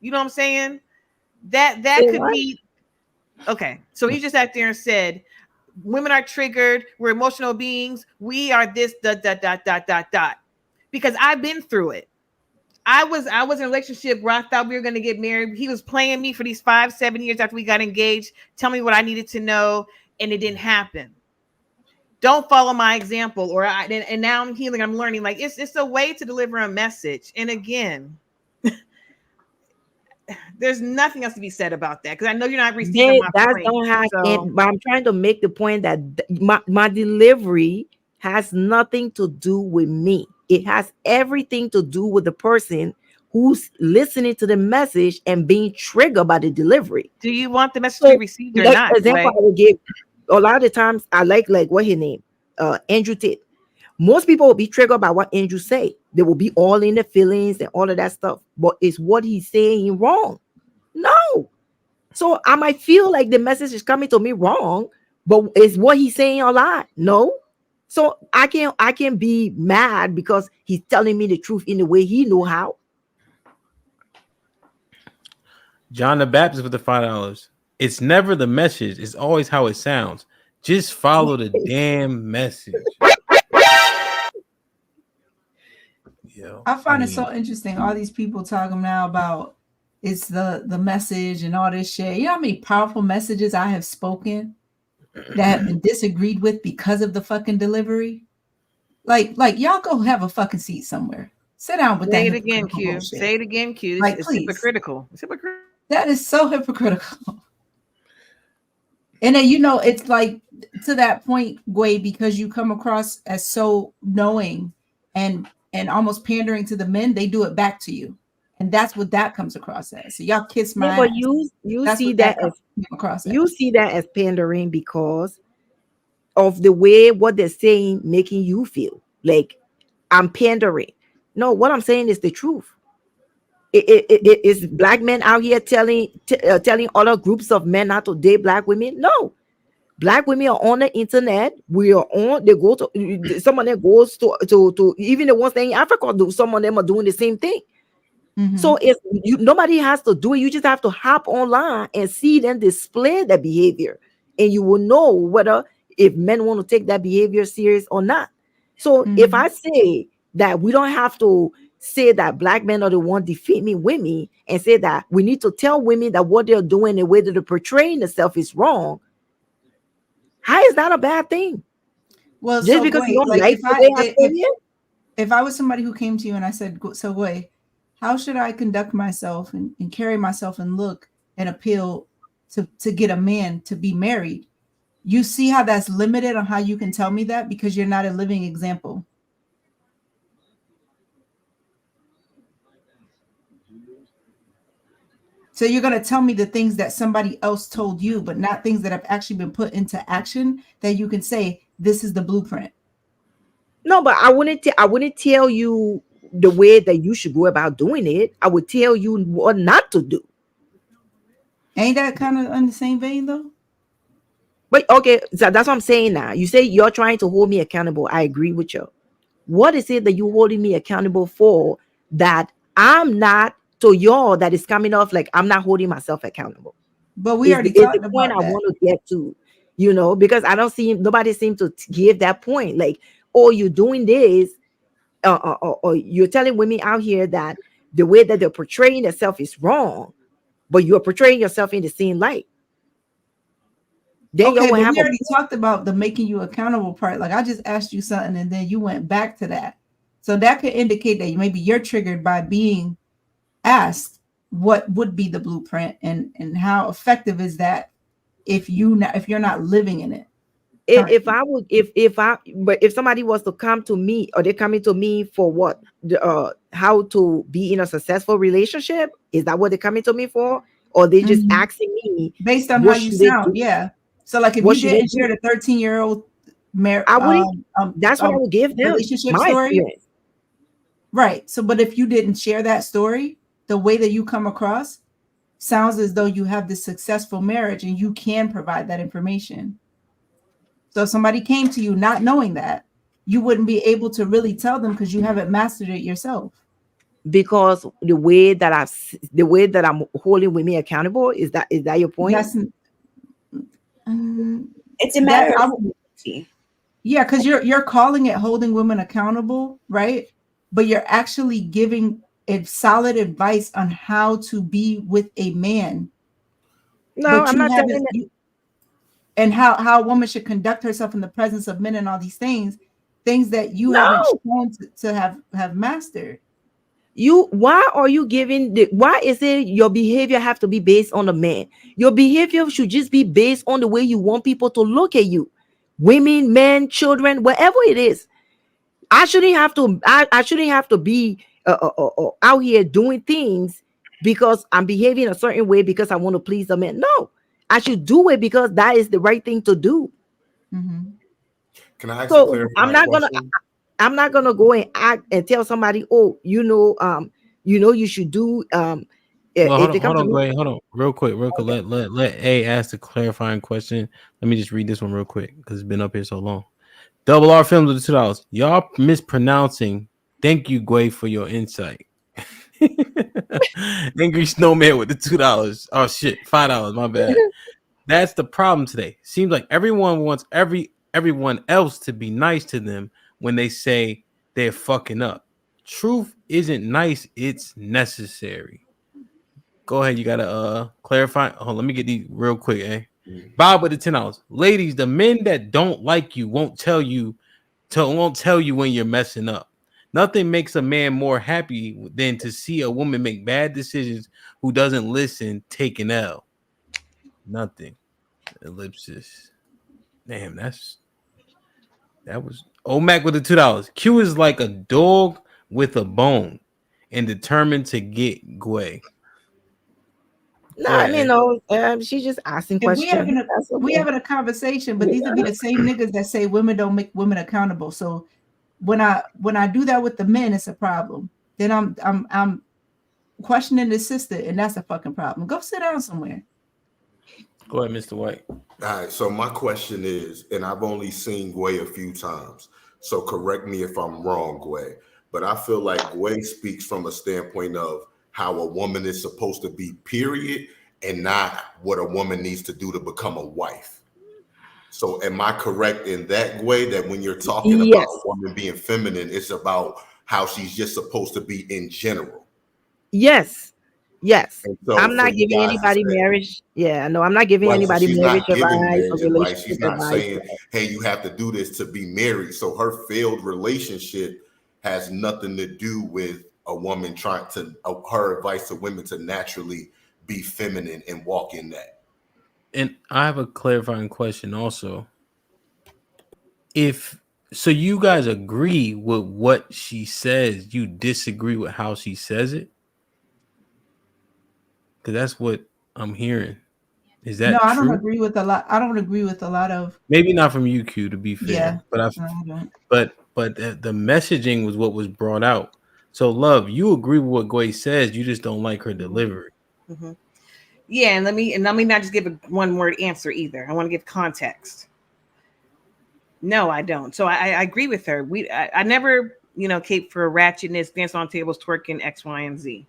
[SPEAKER 5] You know what I'm saying? That could be Okay, so he just sat there and said, women are triggered, we're emotional beings, we are this dot. Because I've been through it. I was in a relationship where I thought we were going to get married. He was playing me for these 5-7 years after we got engaged, tell me what I needed to know, and it didn't happen. Don't follow my example, and now I'm healing. I'm learning. Like it's a way to deliver a message. And again, there's nothing else to be said about that because I know you're not receiving my
[SPEAKER 1] That
[SPEAKER 5] point.
[SPEAKER 1] don't have
[SPEAKER 5] So,
[SPEAKER 1] but I'm trying to make the point that my delivery has nothing to do with me. It has everything to do with the person who's listening to the message and being triggered by the delivery.
[SPEAKER 5] do you want the message to be
[SPEAKER 1] So,
[SPEAKER 5] received or
[SPEAKER 1] like
[SPEAKER 5] not?
[SPEAKER 1] example, I would give a lot of the times I like what his name, Andrew Tate. Most people will be triggered by what Andrew say. They will be all in the feelings and all of that stuff. But is what he's saying wrong? No. So I might feel like the message is coming to me wrong, but is what he's saying a lie? No. So I can be mad because he's telling me the truth in the way he know how.
[SPEAKER 3] John the Baptist with the $5. It's never the message, it's always how it sounds. Just follow the damn message. Yo,
[SPEAKER 2] I find it so interesting. All these people talking now about it's the message and all this shit. You know how many powerful messages I have spoken that have been disagreed with because of the fucking delivery? Like y'all go have a fucking seat somewhere. Sit down with
[SPEAKER 5] say
[SPEAKER 2] that.
[SPEAKER 5] it again, Q.
[SPEAKER 2] Bullshit.
[SPEAKER 5] Say it again, Q.
[SPEAKER 2] Like,
[SPEAKER 5] It's
[SPEAKER 2] please.
[SPEAKER 5] hypocritical. It's hypocritical.
[SPEAKER 2] That is so hypocritical. And then it's like to that point, Guah, because you come across as so knowing and almost pandering to the men, they do it back to you. And that's what that comes across as. So y'all kiss my
[SPEAKER 1] But
[SPEAKER 2] ass.
[SPEAKER 1] you
[SPEAKER 2] That's
[SPEAKER 1] see
[SPEAKER 2] what
[SPEAKER 1] that
[SPEAKER 2] comes
[SPEAKER 1] as
[SPEAKER 2] across
[SPEAKER 1] you
[SPEAKER 2] as.
[SPEAKER 1] see that as pandering because of the way what they're saying making you feel like I'm pandering. No, what I'm saying is the truth. It is black men out here telling other groups of men not to date black women. No, black women are on the internet. We are on. They go to some of them goes to even the ones that in Africa do. Some of them are doing the same thing.
[SPEAKER 2] Mhm.
[SPEAKER 1] So if nobody has to do it, you just have to hop online and see them display their behavior, and you will know whether if men want to take that behavior serious or not. So if I say that we don't have to say that black men are the one defeating women and say that we need to tell women that what they're doing, the way that they're portraying themselves is wrong, how is that a bad thing?
[SPEAKER 2] Well,
[SPEAKER 1] Just
[SPEAKER 2] so
[SPEAKER 1] because you
[SPEAKER 2] Guah,
[SPEAKER 1] don't
[SPEAKER 2] like
[SPEAKER 1] like the way I say it?
[SPEAKER 2] if I was somebody who came to you and I said, so Guah, how should I conduct myself and carry myself and look and appeal to get a man to be married? You see how that's limited on how you can tell me that because you're not a living example. So you're going to tell me the things that somebody else told you, but not things that have actually been put into action that you can say, this is the blueprint.
[SPEAKER 1] No, but I wouldn't tell you the way that you should go about doing it. I would tell you what not to do.
[SPEAKER 2] Ain't that kind of in the same vein though?
[SPEAKER 1] But okay, so that's what I'm saying now. You say you're trying to hold me accountable. I agree with you. What is it that you're holding me accountable for that I'm not to y'all that is coming off like I'm not holding myself accountable?
[SPEAKER 2] But we already
[SPEAKER 1] Is the
[SPEAKER 2] talked
[SPEAKER 1] point
[SPEAKER 2] about
[SPEAKER 1] I
[SPEAKER 2] that.
[SPEAKER 1] want to get to, because I don't see nobody seem to give that point. Like, oh, you're doing this, or you're telling women out here that the way that they're portraying themselves is wrong, but you're portraying yourself in the same light. Then
[SPEAKER 2] Okay,
[SPEAKER 1] you will
[SPEAKER 2] but
[SPEAKER 1] have
[SPEAKER 2] we already talked about the making you accountable part. Like I just asked you something and then you went back to that. So that could indicate that maybe you're triggered by being asked what would be the blueprint and how effective is that if you're not living in it.
[SPEAKER 1] if I would but if somebody was to come to me or they're coming to me for what how to be in a successful relationship, is that what they're coming to me for, or they just asking me
[SPEAKER 2] Based on how
[SPEAKER 1] what
[SPEAKER 2] you
[SPEAKER 1] should they
[SPEAKER 2] sound,
[SPEAKER 1] do?
[SPEAKER 2] yeah. So like if
[SPEAKER 1] What
[SPEAKER 2] you
[SPEAKER 1] should they
[SPEAKER 2] didn't share
[SPEAKER 1] do?
[SPEAKER 2] the 13-year-old
[SPEAKER 1] I wouldn't. That's what I would give them.
[SPEAKER 2] relationship
[SPEAKER 1] My
[SPEAKER 2] story,
[SPEAKER 1] experience.
[SPEAKER 2] right? So but if you didn't share that story, the way that you come across sounds as though you have this successful marriage and you can provide that information. So if somebody came to you not knowing that, you wouldn't be able to really tell them because you haven't mastered it yourself.
[SPEAKER 1] Because the way that I'm holding women accountable, is that your point?
[SPEAKER 4] It's a
[SPEAKER 2] That
[SPEAKER 4] matter
[SPEAKER 2] I
[SPEAKER 4] of
[SPEAKER 2] w-
[SPEAKER 4] humility.
[SPEAKER 2] yeah, because you're calling it holding women accountable, right? But you're actually giving it solid advice on how to be with a man.
[SPEAKER 1] No,
[SPEAKER 2] But
[SPEAKER 1] I'm
[SPEAKER 2] you
[SPEAKER 1] not
[SPEAKER 2] haven't
[SPEAKER 1] telling it.
[SPEAKER 2] you, and how a woman should conduct herself in the presence of men and all these things that you haven't
[SPEAKER 1] No.
[SPEAKER 2] shown to have mastered.
[SPEAKER 1] Why are you giving why is it your behavior have to be based on a man? Your behavior should just be based on the way you want people to look at you. Women, men, children, whatever it is. I shouldn't have to be out here doing things because I'm behaving a certain way because I want to please a man. No, I should do it because that is the right thing to do.
[SPEAKER 2] Mm-hmm.
[SPEAKER 6] Can I ask a
[SPEAKER 1] So
[SPEAKER 6] clarifying question?
[SPEAKER 1] I'm not gonna go and act and tell somebody, oh, you should do
[SPEAKER 3] Well,
[SPEAKER 1] if they come
[SPEAKER 3] hold
[SPEAKER 1] to
[SPEAKER 3] on,
[SPEAKER 1] me.
[SPEAKER 3] Gray. Hold on, real quick, real quick. Let A ask the clarifying question. Let me just read this one real quick because it's been up here so long. Double R Films with the $2. Y'all mispronouncing. Thank you, Gway, for your insight. Angry Snowman with the $2. Oh shit, $5. My bad. That's the problem today. Seems like everyone wants everyone else to be nice to them when they say they're fucking up. Truth isn't nice, it's necessary. Go ahead, you gotta clarify. Hold on, let me get these real quick, Bob with the $10. Ladies, the men that don't like you won't tell you when you're messing up. Nothing makes a man more happy than to see a woman make bad decisions who doesn't listen, take an L. Nothing. Ellipsis. Damn, that was Omac with the $2. Q is like a dog with a bone and determined to get Gway.
[SPEAKER 1] No,
[SPEAKER 3] Go
[SPEAKER 1] I
[SPEAKER 3] ahead,
[SPEAKER 1] mean, no, she's just asking
[SPEAKER 2] If we
[SPEAKER 1] questions.
[SPEAKER 2] having a
[SPEAKER 1] That's
[SPEAKER 2] we
[SPEAKER 1] okay.
[SPEAKER 2] having a conversation, but these would be the same niggas that say women don't make women accountable. So when I do that with the men, it's a problem. Then I'm questioning the sister, and that's a fucking problem. Go sit down somewhere.
[SPEAKER 3] Go ahead, Mr. White.
[SPEAKER 6] All right, so my question is, and I've only seen Gway a few times, so correct me if I'm wrong, Gway, but I feel like Gway speaks from a standpoint of how a woman is supposed to be, period, and not what a woman needs to do to become a wife. So am I correct in that way that when you're talking about a
[SPEAKER 1] Yes.
[SPEAKER 6] woman being feminine, it's about how she's just supposed to be in general?
[SPEAKER 1] Yes. Yes.
[SPEAKER 6] And so
[SPEAKER 1] I'm
[SPEAKER 6] for
[SPEAKER 1] not
[SPEAKER 6] you
[SPEAKER 1] giving
[SPEAKER 6] guys to
[SPEAKER 1] anybody
[SPEAKER 6] say,
[SPEAKER 1] marriage. Yeah, no, I'm not giving
[SPEAKER 6] right, so
[SPEAKER 1] anybody
[SPEAKER 6] she's
[SPEAKER 1] marriage
[SPEAKER 6] not giving
[SPEAKER 1] advice or
[SPEAKER 6] marriage advice.
[SPEAKER 1] relationship
[SPEAKER 6] She's not
[SPEAKER 1] advice.
[SPEAKER 6] saying, hey, you have to do this to be married. So her failed relationship has nothing to do with a woman trying to, her advice to women to naturally be feminine and walk in that.
[SPEAKER 3] And I have a clarifying question also. If so, you guys agree with what she says, you disagree with how she says it? Because that's what I'm hearing. Is
[SPEAKER 2] No,
[SPEAKER 3] that
[SPEAKER 2] I don't
[SPEAKER 3] true?
[SPEAKER 2] agree with a lot. I don't agree with a lot of
[SPEAKER 3] Maybe not from UQ, to be
[SPEAKER 2] yeah.
[SPEAKER 3] fair, but
[SPEAKER 2] No, I don't.
[SPEAKER 3] the messaging was what was brought out. So, love, you agree with what Gway says, you just don't like her delivery.
[SPEAKER 5] Mm-hmm. Yeah, and let me not just give a one word answer either. I want to give context. No, I don't. So I agree with her. I never, cape for ratchetness, dance on tables, twerking, X, Y, and Z.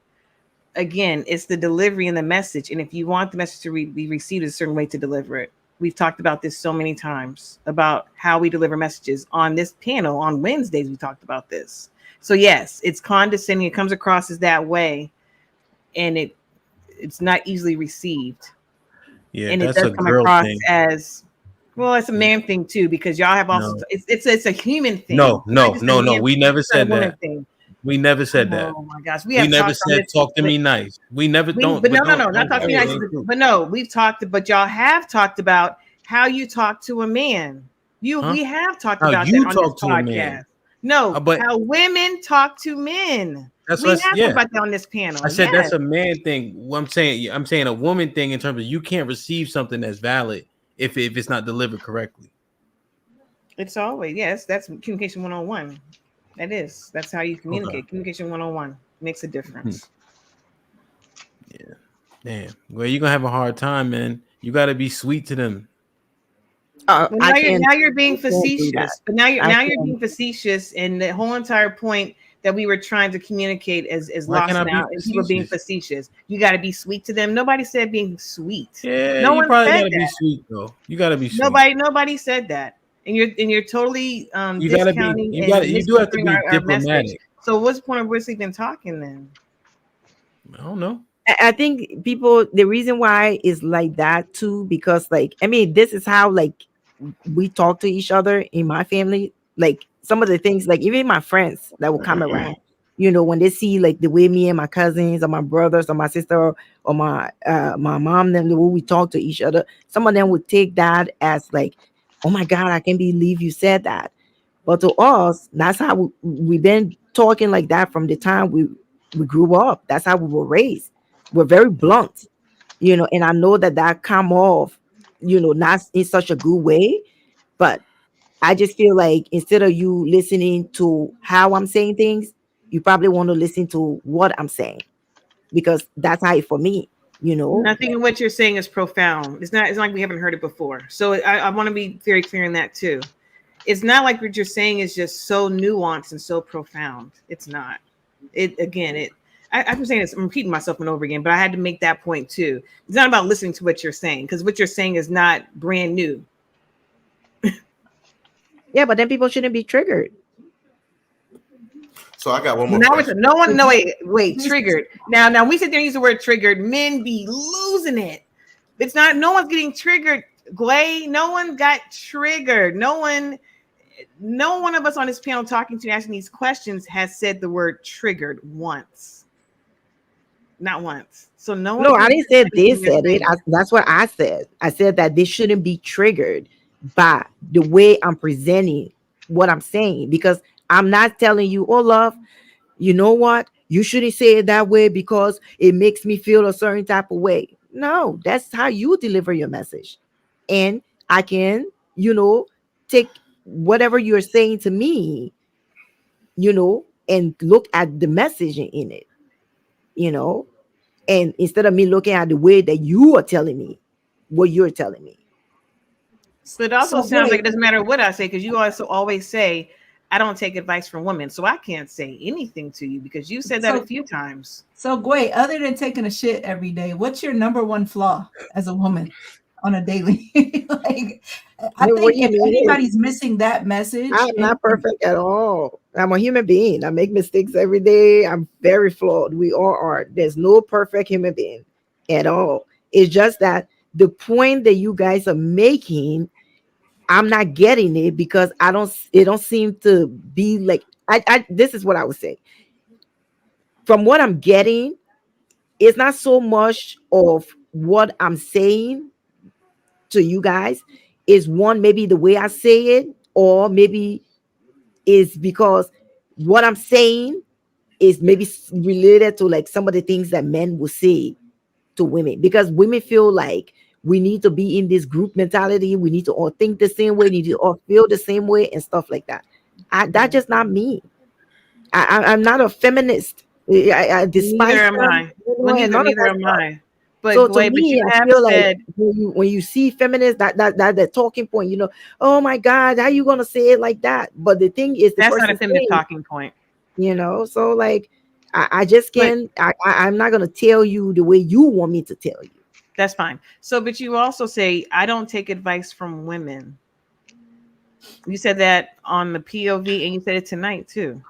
[SPEAKER 5] Again, it's the delivery and the message. And if you want the message to be received a certain way to deliver it, we've talked about this so many times about how we deliver messages on this panel on Wednesdays. We talked about this. So yes, it's condescending. It comes across as that way, and it's not easily received.
[SPEAKER 3] Yeah,
[SPEAKER 5] And it
[SPEAKER 3] that's
[SPEAKER 5] does
[SPEAKER 3] a
[SPEAKER 5] come
[SPEAKER 3] girl
[SPEAKER 5] across
[SPEAKER 3] thing.
[SPEAKER 5] as well. It's a man thing too, because y'all have also
[SPEAKER 3] No.
[SPEAKER 5] it's a human thing.
[SPEAKER 3] No.
[SPEAKER 5] Not just a man
[SPEAKER 3] We
[SPEAKER 5] thing,
[SPEAKER 3] never
[SPEAKER 5] it's not a
[SPEAKER 3] said
[SPEAKER 5] woman
[SPEAKER 3] that.
[SPEAKER 5] thing.
[SPEAKER 3] We never said that.
[SPEAKER 5] Oh my gosh, we
[SPEAKER 3] We
[SPEAKER 5] have
[SPEAKER 3] never
[SPEAKER 5] talked on
[SPEAKER 3] said
[SPEAKER 5] this.
[SPEAKER 3] talk to me nice. We never don't.
[SPEAKER 5] But
[SPEAKER 3] But
[SPEAKER 5] no,
[SPEAKER 3] don't
[SPEAKER 5] not talk to me nice. But no, we've talked. But y'all have talked about how you talk to a man. We have talked
[SPEAKER 3] How
[SPEAKER 5] about
[SPEAKER 3] you
[SPEAKER 5] that on this
[SPEAKER 3] talk to a man.
[SPEAKER 5] podcast. No,
[SPEAKER 3] But
[SPEAKER 5] how women talk to men.
[SPEAKER 3] that's
[SPEAKER 5] We have
[SPEAKER 3] what.
[SPEAKER 5] talked
[SPEAKER 3] Yeah,
[SPEAKER 5] about that on this panel.
[SPEAKER 3] I said
[SPEAKER 5] Yes.
[SPEAKER 3] that's a man thing. What I'm saying a woman thing in terms of you can't receive something that's valid if it's not delivered correctly.
[SPEAKER 5] It's always yes. That's communication 101. That is. That's how you communicate.
[SPEAKER 3] Okay.
[SPEAKER 5] Communication 101 makes a difference.
[SPEAKER 3] Yeah. Damn. Well, you're gonna have a hard time, man. You gotta be sweet to them.
[SPEAKER 5] Well,
[SPEAKER 1] I
[SPEAKER 5] now
[SPEAKER 1] can't
[SPEAKER 5] you're being
[SPEAKER 1] do that.
[SPEAKER 5] facetious. But now
[SPEAKER 1] I
[SPEAKER 5] you're
[SPEAKER 1] can't.
[SPEAKER 5] being facetious, and the whole entire point that we were trying to communicate as
[SPEAKER 3] Why
[SPEAKER 5] lost
[SPEAKER 3] can't I be
[SPEAKER 5] now, and people being
[SPEAKER 3] facetious?
[SPEAKER 5] facetious. You got to be sweet to them. Nobody said being sweet.
[SPEAKER 3] Yeah,
[SPEAKER 5] No
[SPEAKER 3] you
[SPEAKER 5] one
[SPEAKER 3] probably
[SPEAKER 5] said
[SPEAKER 3] gotta be
[SPEAKER 5] that.
[SPEAKER 3] sweet though. You gotta be sweet.
[SPEAKER 5] Nobody said that. And you're totally
[SPEAKER 3] You gotta be.
[SPEAKER 5] discounting
[SPEAKER 3] You
[SPEAKER 5] and
[SPEAKER 3] got. You do have to
[SPEAKER 5] misconstruing
[SPEAKER 3] be
[SPEAKER 5] our message.
[SPEAKER 3] diplomatic.
[SPEAKER 5] So what's the point of us even talking then?
[SPEAKER 3] I don't know.
[SPEAKER 1] I think people, the reason why is like that too, because like, I mean, this is how like we talk to each other in my family. Like some of the things, like even my friends that will come around, when they see like the way me and my cousins or my brothers or my sister or my mom, then the way we talk to each other, some of them would take that as like, oh my God, I can't believe you said that. But to us, that's how we've been talking like that from the time we grew up. That's how we were raised. We're very blunt, and I know that come off, not in such a good way. But I just feel like instead of you listening to how I'm saying things, you probably want to listen to what I'm saying, because that's how it for me,
[SPEAKER 5] I think what you're saying is profound. It's not like we haven't heard it before. So I want to be very clear in that too. It's not like what you're saying is just so nuanced and so profound. It's not. I'm saying this, I'm repeating myself over again, but I had to make that point too. It's not about listening to what you're saying, because what you're saying is not brand new.
[SPEAKER 1] Yeah, but then people shouldn't be triggered.
[SPEAKER 6] So I got one more
[SPEAKER 5] Now
[SPEAKER 6] question.
[SPEAKER 5] no one, no wait, triggered. Now we sit there and use the word triggered. Men be losing it. It's not. No one's getting triggered. Guah, no one got triggered. No one of us on this panel talking to you, asking these questions has said the word triggered once. Not once. So no one.
[SPEAKER 1] No, I didn't say they said it. That's what I said. I said that they shouldn't be triggered by the way I'm presenting what I'm saying, because I'm not telling you, oh, love, you know what? You shouldn't say it that way because it makes me feel a certain type of way. No, that's how you deliver your message. And I can, take whatever you're saying to me, and look at the message in it, and instead of me looking at the way that you are telling me what you're telling me.
[SPEAKER 5] So it also
[SPEAKER 2] So
[SPEAKER 5] sounds like
[SPEAKER 2] wait,
[SPEAKER 5] it doesn't matter what I say, because you also always say, I don't take advice from women. So I can't say anything to you because you said that a few times.
[SPEAKER 2] So Guah, other than taking a shit every day, what's your number one flaw as a woman on a daily? Like, I
[SPEAKER 1] What
[SPEAKER 2] think
[SPEAKER 1] do you
[SPEAKER 2] if
[SPEAKER 1] mean?
[SPEAKER 2] anybody's missing that message,
[SPEAKER 1] I'm not perfect at all. I'm a human being. I make mistakes every day. I'm very flawed. We all are. There's no perfect human being at all. It's just that the point that you guys are making, I'm not getting it, because it don't seem to be like, this is what I would say. From what I'm getting, it's not so much of what I'm saying to you guys. Is one, maybe the way I say it, or maybe is because what I'm saying is maybe related to like some of the things that men will say to women, because women feel like we need to be in this group mentality. We need to all think the same way, need to all feel the same way and stuff like that. That's just not me. I'm not a feminist. I despise
[SPEAKER 5] Neither am
[SPEAKER 1] them,
[SPEAKER 5] I. Well,
[SPEAKER 1] and none of
[SPEAKER 5] neither
[SPEAKER 1] that
[SPEAKER 5] am
[SPEAKER 1] stuff.
[SPEAKER 5] I. But
[SPEAKER 1] So to
[SPEAKER 5] Guah, but
[SPEAKER 1] me,
[SPEAKER 5] you
[SPEAKER 1] I
[SPEAKER 5] have
[SPEAKER 1] feel like
[SPEAKER 5] said
[SPEAKER 1] when you see feminists, that the talking point, oh my God, how you gonna say it like that? But the thing is, the
[SPEAKER 5] that's not a
[SPEAKER 1] person
[SPEAKER 5] feminist
[SPEAKER 1] saying,
[SPEAKER 5] talking point.
[SPEAKER 1] so like I just
[SPEAKER 5] But
[SPEAKER 1] can't. I'm not gonna tell you the way you want me to tell you.
[SPEAKER 5] that's fine. So, but you also say, I don't take advice from women. You said that on the POV, and you said it tonight too.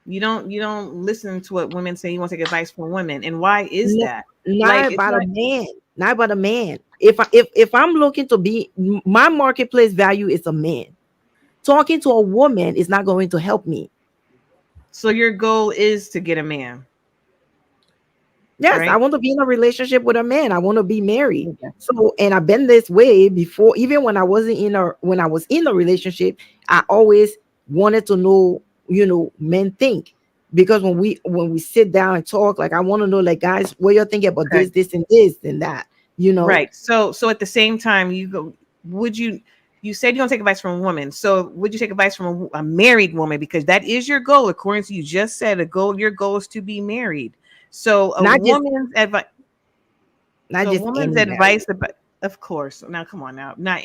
[SPEAKER 5] You don't listen to what women say. You want to take advice from women, and why is
[SPEAKER 1] No,
[SPEAKER 5] that?
[SPEAKER 1] not
[SPEAKER 5] Like, it's
[SPEAKER 1] about
[SPEAKER 5] not.
[SPEAKER 1] a man. Not about a man. If I'm looking to be, my marketplace value is a man. Talking to a woman is not going to help me.
[SPEAKER 5] So your goal is to get a man,
[SPEAKER 1] Yes, I
[SPEAKER 5] right?
[SPEAKER 1] want to be in a relationship with a man. I want to be married.
[SPEAKER 5] Okay.
[SPEAKER 1] So, and I've been this way before. Even when I wasn't when I was in a relationship, I always wanted to know, men think. Because when we sit down and talk, like I want to know, like, guys, what you're thinking about
[SPEAKER 5] Okay.
[SPEAKER 1] this, and this, and that,
[SPEAKER 5] Right. So at the same time, would you said you don't take advice from a woman. So would you take advice from a married woman? Because that is your goal, according to you just said, your goal is to be married. So
[SPEAKER 1] Not just
[SPEAKER 5] woman's
[SPEAKER 1] any
[SPEAKER 5] advice
[SPEAKER 1] marriage.
[SPEAKER 5] about, of course. Now come on now. No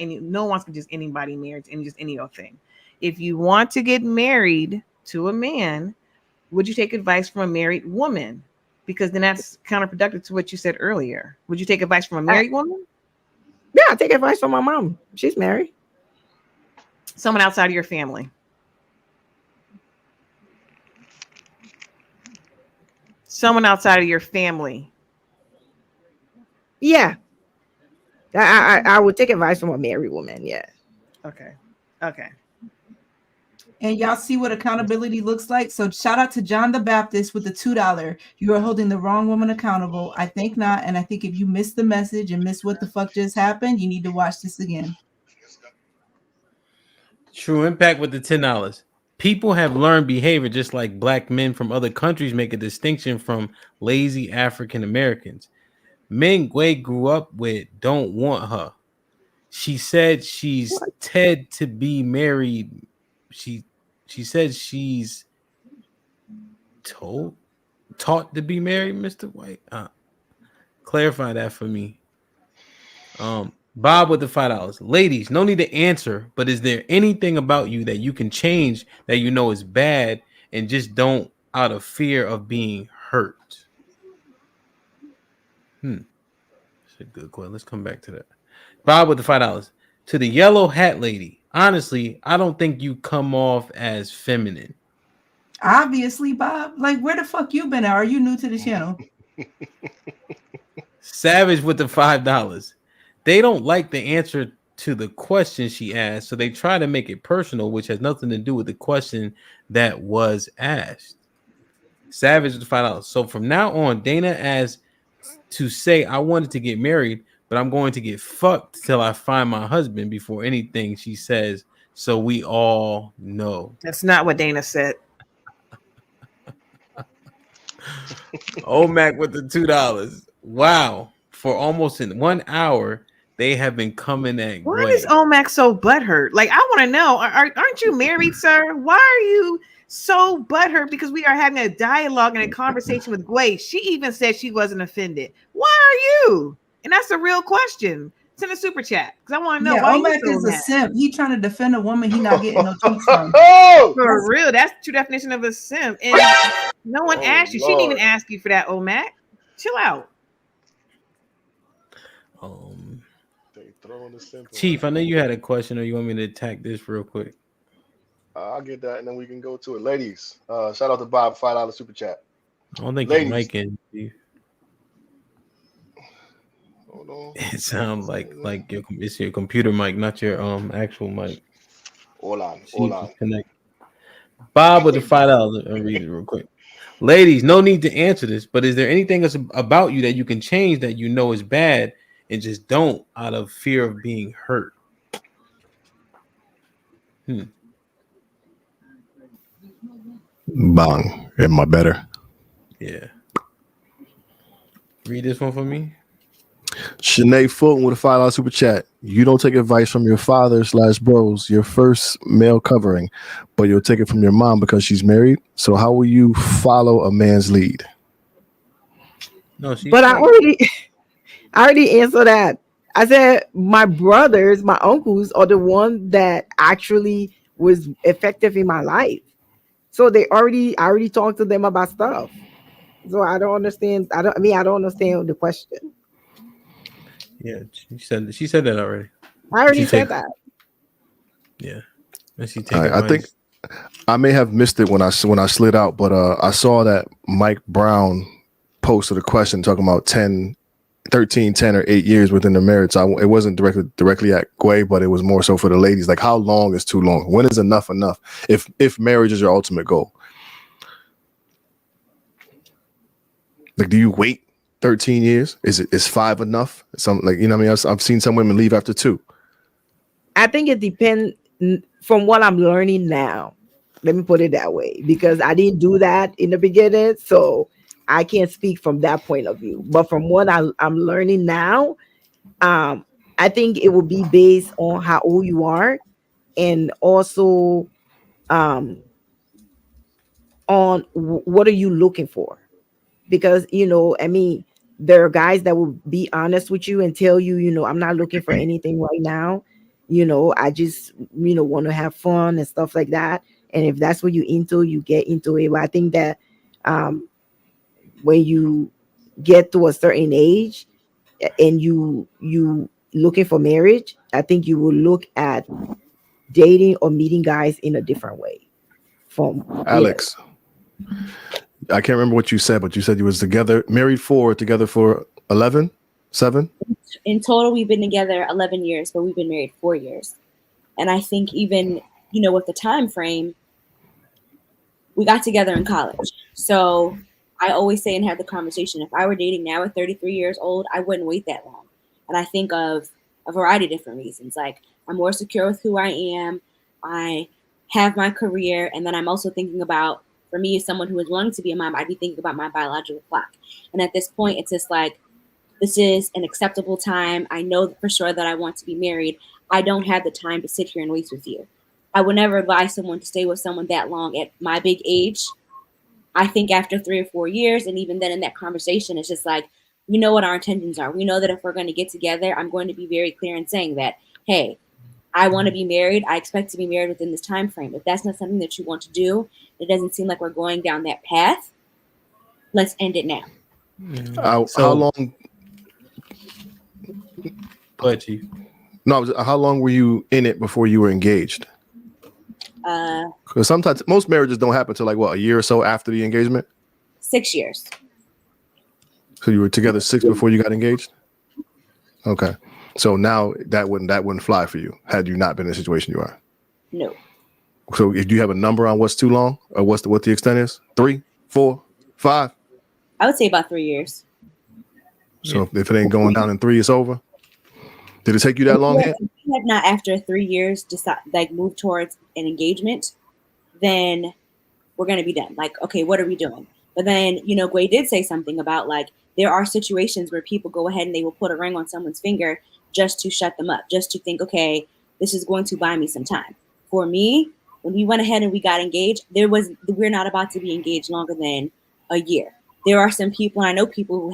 [SPEAKER 5] one wants to just anybody married and just any old thing. If you want to get married to a man, Would you take advice from a married woman? Because then that's counterproductive to what you said earlier. Would you take advice from a married woman?
[SPEAKER 1] Yeah, I take advice from my mom. She's married.
[SPEAKER 5] Someone outside of your family. Someone outside of your family.
[SPEAKER 1] Yeah. I would take advice from a married woman. Yeah.
[SPEAKER 5] Okay. Okay.
[SPEAKER 2] And y'all see what accountability looks like. So shout out to John the Baptist with the $2. You are holding the wrong woman accountable. I think not. And I think if you missed the message and missed what the fuck just happened, you need to watch this again.
[SPEAKER 3] True Impact with the $10. People have learned behavior just like black men from other countries make a distinction from lazy African Americans. Men Guah grew up with don't want her. She said she's Ted to be married. She said she's taught to be married, Mr. White. Clarify that for me. Bob with the $5. Ladies, no need to answer, but is there anything about you that you can change that you know is bad and just don't out of fear of being hurt? That's a good question. Let's come back to that. Bob with the $5. To the yellow hat lady, honestly, I don't think you come off as feminine.
[SPEAKER 2] Obviously, Bob. Like, where the fuck you been at? Are you new to the channel?
[SPEAKER 3] Savage with the $5. They don't like the answer to the question she asked, so they try to make it personal, which has nothing to do with the question that was asked. Savage with the $5. So from now on, Dana asked to say, I wanted to get married, but I'm going to get fucked till I find my husband before anything she says, so we all know.
[SPEAKER 5] That's not what Dana said.
[SPEAKER 3] Omac with the $2. Wow. For almost in 1 hour, they have been coming at
[SPEAKER 5] Why
[SPEAKER 3] Guah.
[SPEAKER 5] is Omac so butthurt? Like, I want to know, aren't you married, sir? Why are you so butthurt? Because we are having a dialogue and a conversation with Guah. She even said she wasn't offended. Why are you? And that's a real question. Send a super chat because I want to know why
[SPEAKER 2] Omac
[SPEAKER 5] you so
[SPEAKER 2] is a
[SPEAKER 5] mad.
[SPEAKER 2] simp. He trying to defend a woman he not getting no tweets from.
[SPEAKER 5] For real, that's the true definition of a simp. And no one asked you. She didn't even ask you for that, Omac. Chill out.
[SPEAKER 3] Chief, I know you had a question, or you want me to attack this real quick?
[SPEAKER 7] I'll get that, and then we can go to it. Ladies, shout out to Bob, $5 super chat.
[SPEAKER 3] I don't think
[SPEAKER 7] Ladies.
[SPEAKER 3] your mic in, Chief.
[SPEAKER 7] Hold on.
[SPEAKER 3] It sounds like it's your computer mic, not your actual mic.
[SPEAKER 7] Hold on.
[SPEAKER 3] Connect. Bob with the $5. I'll read it real quick. Ladies, no need to answer this, but is there anything else about you that you can change that you know is bad and just don't out of fear of being hurt?
[SPEAKER 8] Bang. Am I better?
[SPEAKER 3] Yeah. Read this one for me.
[SPEAKER 8] Shanae Fulton with a $5 super chat. You don't take advice from your father/bros, your first male covering, but you'll take it from your mom because she's married. So how will you follow a man's lead?
[SPEAKER 3] No, she's
[SPEAKER 1] But I already answered that. I said my brothers, my uncles are the one that actually was effective in my life. So I already talked to them about stuff. So I don't understand. I don't understand the question.
[SPEAKER 3] Yeah, she said that already.
[SPEAKER 1] I already said that.
[SPEAKER 3] Yeah. And she
[SPEAKER 8] I think I may have missed it when I slid out, but I saw that Mike Brown posted a question talking about 13, 10, or 8 years within the marriage. It wasn't directly at Guah, but it was more so for the ladies. Like, how long is too long? When is enough? If marriage is your ultimate goal, like, do you wait 13 years? Is 5 enough? Some, like, you know what I mean? I've seen some women leave after 2.
[SPEAKER 1] I think it depends from what I'm learning now. Let me put it that way, because I didn't do that in the beginning, so I can't speak from that point of view. But from what I'm learning now, I think it will be based on how old you are, and also on what are you looking for. Because, I mean, there are guys that will be honest with you and tell you, I'm not looking for anything right now. I just, want to have fun and stuff like that. and if that's what you're into, you get into it. But I think that when you get to a certain age and you looking for marriage, I think you will look at dating or meeting guys in a different way. From
[SPEAKER 8] Alex, I can't remember what you said, but you said you was together, married together for 11, 7?
[SPEAKER 4] In total, we've been together 11 years, but we've been married 4 years. And I think even, with the time frame, we got together in college. So I always say and have the conversation, if I were dating now at 33 years old, I wouldn't wait that long. And I think of a variety of different reasons. Like, I'm more secure with who I am. I have my career. And then I'm also thinking about, for me, as someone who is wanting to be a mom, I'd be thinking about my biological clock. And at this point, it's just like, this is an acceptable time. I know for sure that I want to be married. I don't have the time to sit here and wait with you. I would never advise someone to stay with someone that long at my big age. I think after 3 or 4 years, and even then in that conversation, it's just like, we know what our intentions are. We know that if we're going to get together, I'm going to be very clear in saying that, hey, I want to be married. I expect to be married within this time frame. If that's not something that you want to do, it doesn't seem like we're going down that path. Let's end it now.
[SPEAKER 8] How long?
[SPEAKER 3] Go ahead, Chief.
[SPEAKER 8] No, how long were you in it before you were engaged? Because sometimes most marriages don't happen until like what, a year or so after the engagement.
[SPEAKER 4] 6 years.
[SPEAKER 8] So you were together 6 before you got engaged. Okay, so now that wouldn't fly for you had you not been in the situation you are.
[SPEAKER 4] No.
[SPEAKER 8] So do you have a number on what's too long, or what the extent is? 3, 4, 5?
[SPEAKER 4] I would say about 3 years.
[SPEAKER 8] So if it ain't going down in 3, it's over. Did it take you that long?
[SPEAKER 4] If we had not after 3 years move towards an engagement, then we're gonna be done. Like, okay, what are we doing? But then, Guah did say something about like there are situations where people go ahead and they will put a ring on someone's finger just to shut them up, just to think, okay, this is going to buy me some time. For me, when we went ahead and we got engaged, we're not about to be engaged longer than a year. There are some people, and I know people who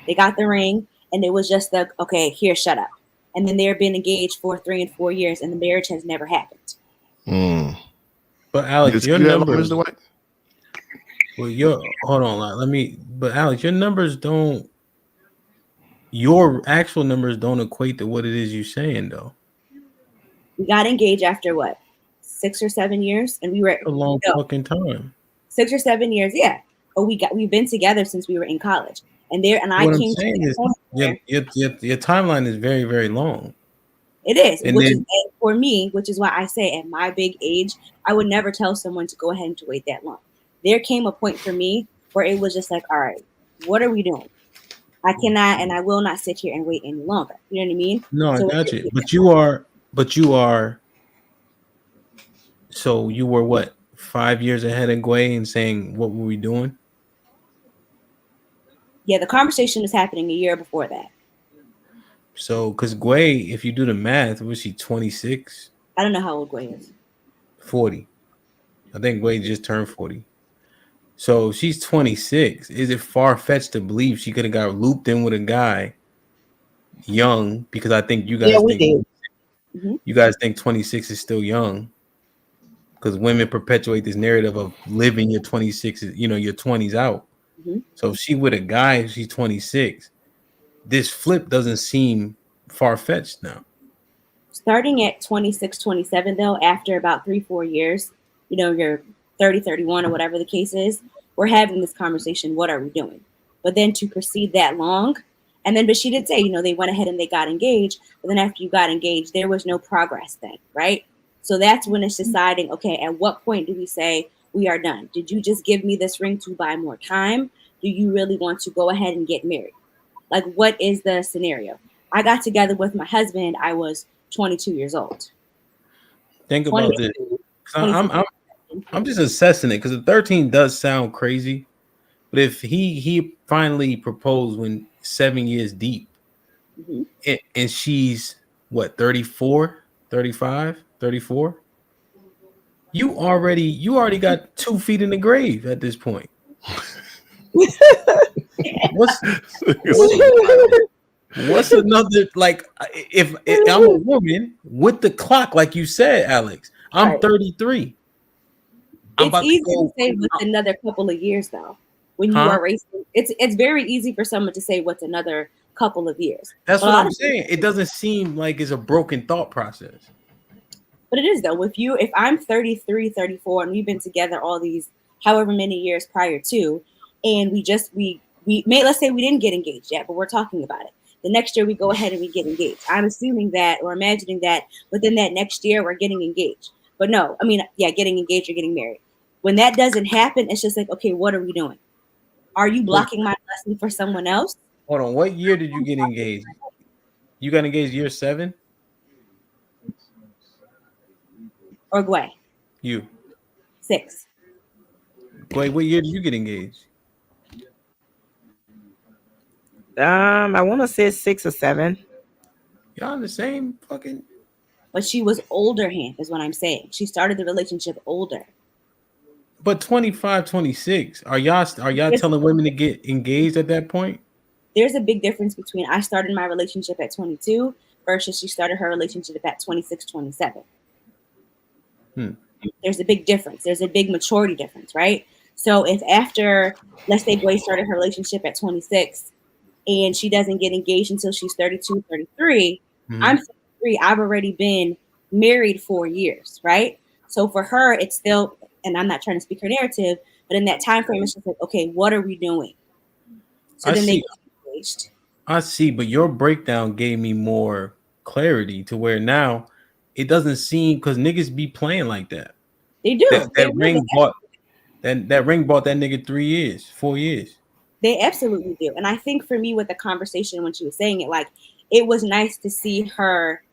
[SPEAKER 4] they got the ring and it was just like, okay, here, shut up. And then they've been engaged for 3 and 4 years and the marriage has never happened.
[SPEAKER 3] But Alex, your numbers.
[SPEAKER 8] Well,
[SPEAKER 3] hold on. But Alex, your numbers don't. Your actual numbers don't equate to what it is you're saying, though.
[SPEAKER 4] We got engaged after what, 6 or 7 years, and we were
[SPEAKER 3] a long fucking time.
[SPEAKER 4] 6 or 7 years, yeah. But we've been together since we were in college, and your
[SPEAKER 3] timeline is very, very long.
[SPEAKER 4] It is, and for me, which is why I say at my big age, I would never tell someone to go ahead and to wait that long. There came a point for me where it was just like, all right, what are we doing? I cannot and I will not sit here and wait any longer. You know what I mean?
[SPEAKER 3] No,
[SPEAKER 4] so
[SPEAKER 3] I got you. But you are. So you were what, 5 years ahead of Guah and saying, what were we doing?
[SPEAKER 4] Yeah, the conversation was happening a year before that.
[SPEAKER 3] So, because Guah, if you do the math, was she 26?
[SPEAKER 4] I don't know how old Guah is.
[SPEAKER 3] 40. I think Guah just turned 40. So she's 26. Is it far-fetched to believe she could have got looped in with a guy young? Because I think you guys you guys think 26 is still young. Because women perpetuate this narrative of living your 26, your 20s out. Mm-hmm. So if she with a guy, she's 26. This flip doesn't seem far-fetched now.
[SPEAKER 4] Starting at 26, 27, though, after about 3-4 years, you're 30, 31, or whatever the case is, we're having this conversation. What are we doing? But then to proceed that long, but she did say, they went ahead and they got engaged. But then after you got engaged, there was no progress then, right? So that's when it's deciding, okay, at what point do we say we are done? Did you just give me this ring to buy more time? Do you really want to go ahead and get married? Like, what is the scenario? I got together with my husband. I was 22 years old.
[SPEAKER 3] Think about this. I'm just assessing it because the 13 does sound crazy. But if he finally proposed when 7 years deep, mm-hmm. and she's what, 34, 35, 34, you already got 2 feet in the grave at this point. What's another, like, if I'm a woman with the clock, like you said, Alex, I'm 33. I'm
[SPEAKER 4] It's
[SPEAKER 3] about
[SPEAKER 4] easy
[SPEAKER 3] to go.
[SPEAKER 4] to say what's another couple of years, though. When you
[SPEAKER 3] Huh?
[SPEAKER 4] are racing, it's very easy for someone to say what's another couple of years.
[SPEAKER 3] That's
[SPEAKER 4] But a
[SPEAKER 3] what
[SPEAKER 4] lot
[SPEAKER 3] I'm
[SPEAKER 4] of
[SPEAKER 3] saying. It doesn't seem like it's a broken thought process.
[SPEAKER 4] But it is though. If I'm 33, 34, and we've been together all these however many years prior to, and we may, let's say we didn't get engaged yet, but we're talking about it. The next year we go ahead and we get engaged. I'm assuming that or imagining that within that next year we're getting engaged. But no, I mean, yeah, getting engaged or getting married. When that doesn't happen, it's just like, okay, what are we doing? Are you
[SPEAKER 3] Wait,
[SPEAKER 4] blocking my blessing for someone else?
[SPEAKER 3] hold on. What year did you get engaged? You got engaged year 7?
[SPEAKER 4] Or Guay?
[SPEAKER 3] You.
[SPEAKER 4] 6.
[SPEAKER 3] Wait, what year did you get engaged?
[SPEAKER 1] I want to say 6 or 7.
[SPEAKER 3] Y'all in the same fucking.
[SPEAKER 4] But she was older, Hank, is what I'm saying. She started the relationship older.
[SPEAKER 3] But 25, 26. Are y'all telling women to get engaged at that point?
[SPEAKER 4] There's a big difference between I started my relationship at 22 versus she started her relationship at 26, 27. There's a big difference. There's a big maturity difference, right? So if after, let's say Gwen started her relationship at 26 and she doesn't get engaged until she's 32, 33, I'm 33. I've already been married 4 years, right? So for her, it's still, and I'm not trying to speak her narrative, but in that time frame, it's just like, okay, what are we doing? So
[SPEAKER 3] I
[SPEAKER 4] then
[SPEAKER 3] see.
[SPEAKER 4] they get engaged.
[SPEAKER 3] I see, but your breakdown gave me more clarity to where now it doesn't seem because niggas be playing like that.
[SPEAKER 4] They do.
[SPEAKER 3] That,
[SPEAKER 4] They
[SPEAKER 3] that
[SPEAKER 4] really
[SPEAKER 3] ring bought that ring bought that nigga 3 years, 4 years.
[SPEAKER 4] They absolutely do. And I think for me with the conversation when she was saying it, like it was nice to see her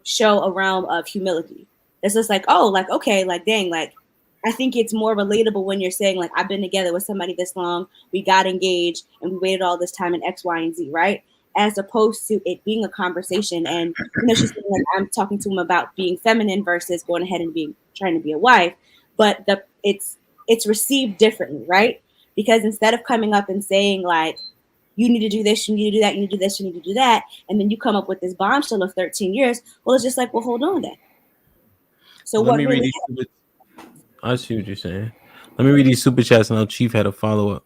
[SPEAKER 4] show a realm of humility. It's just like, oh, like, okay, like dang, like I think it's more relatable when you're saying, like, I've been together with somebody this long, we got engaged and we waited all this time in X, Y, and Z, right? As opposed to it being a conversation. And she's saying like I'm talking to him about being feminine versus going ahead and trying to be a wife. But it's received differently, right? Because instead of coming up and saying like, you need to do this, you need to do that, you need to do this, you need to do that, and then you come up with this bombshell of 13 years, well, it's just like, well, hold on then. So
[SPEAKER 3] Let
[SPEAKER 4] what
[SPEAKER 3] me read
[SPEAKER 4] really
[SPEAKER 3] these I see what you're saying. Let me read these super chats and Chief had a follow-up.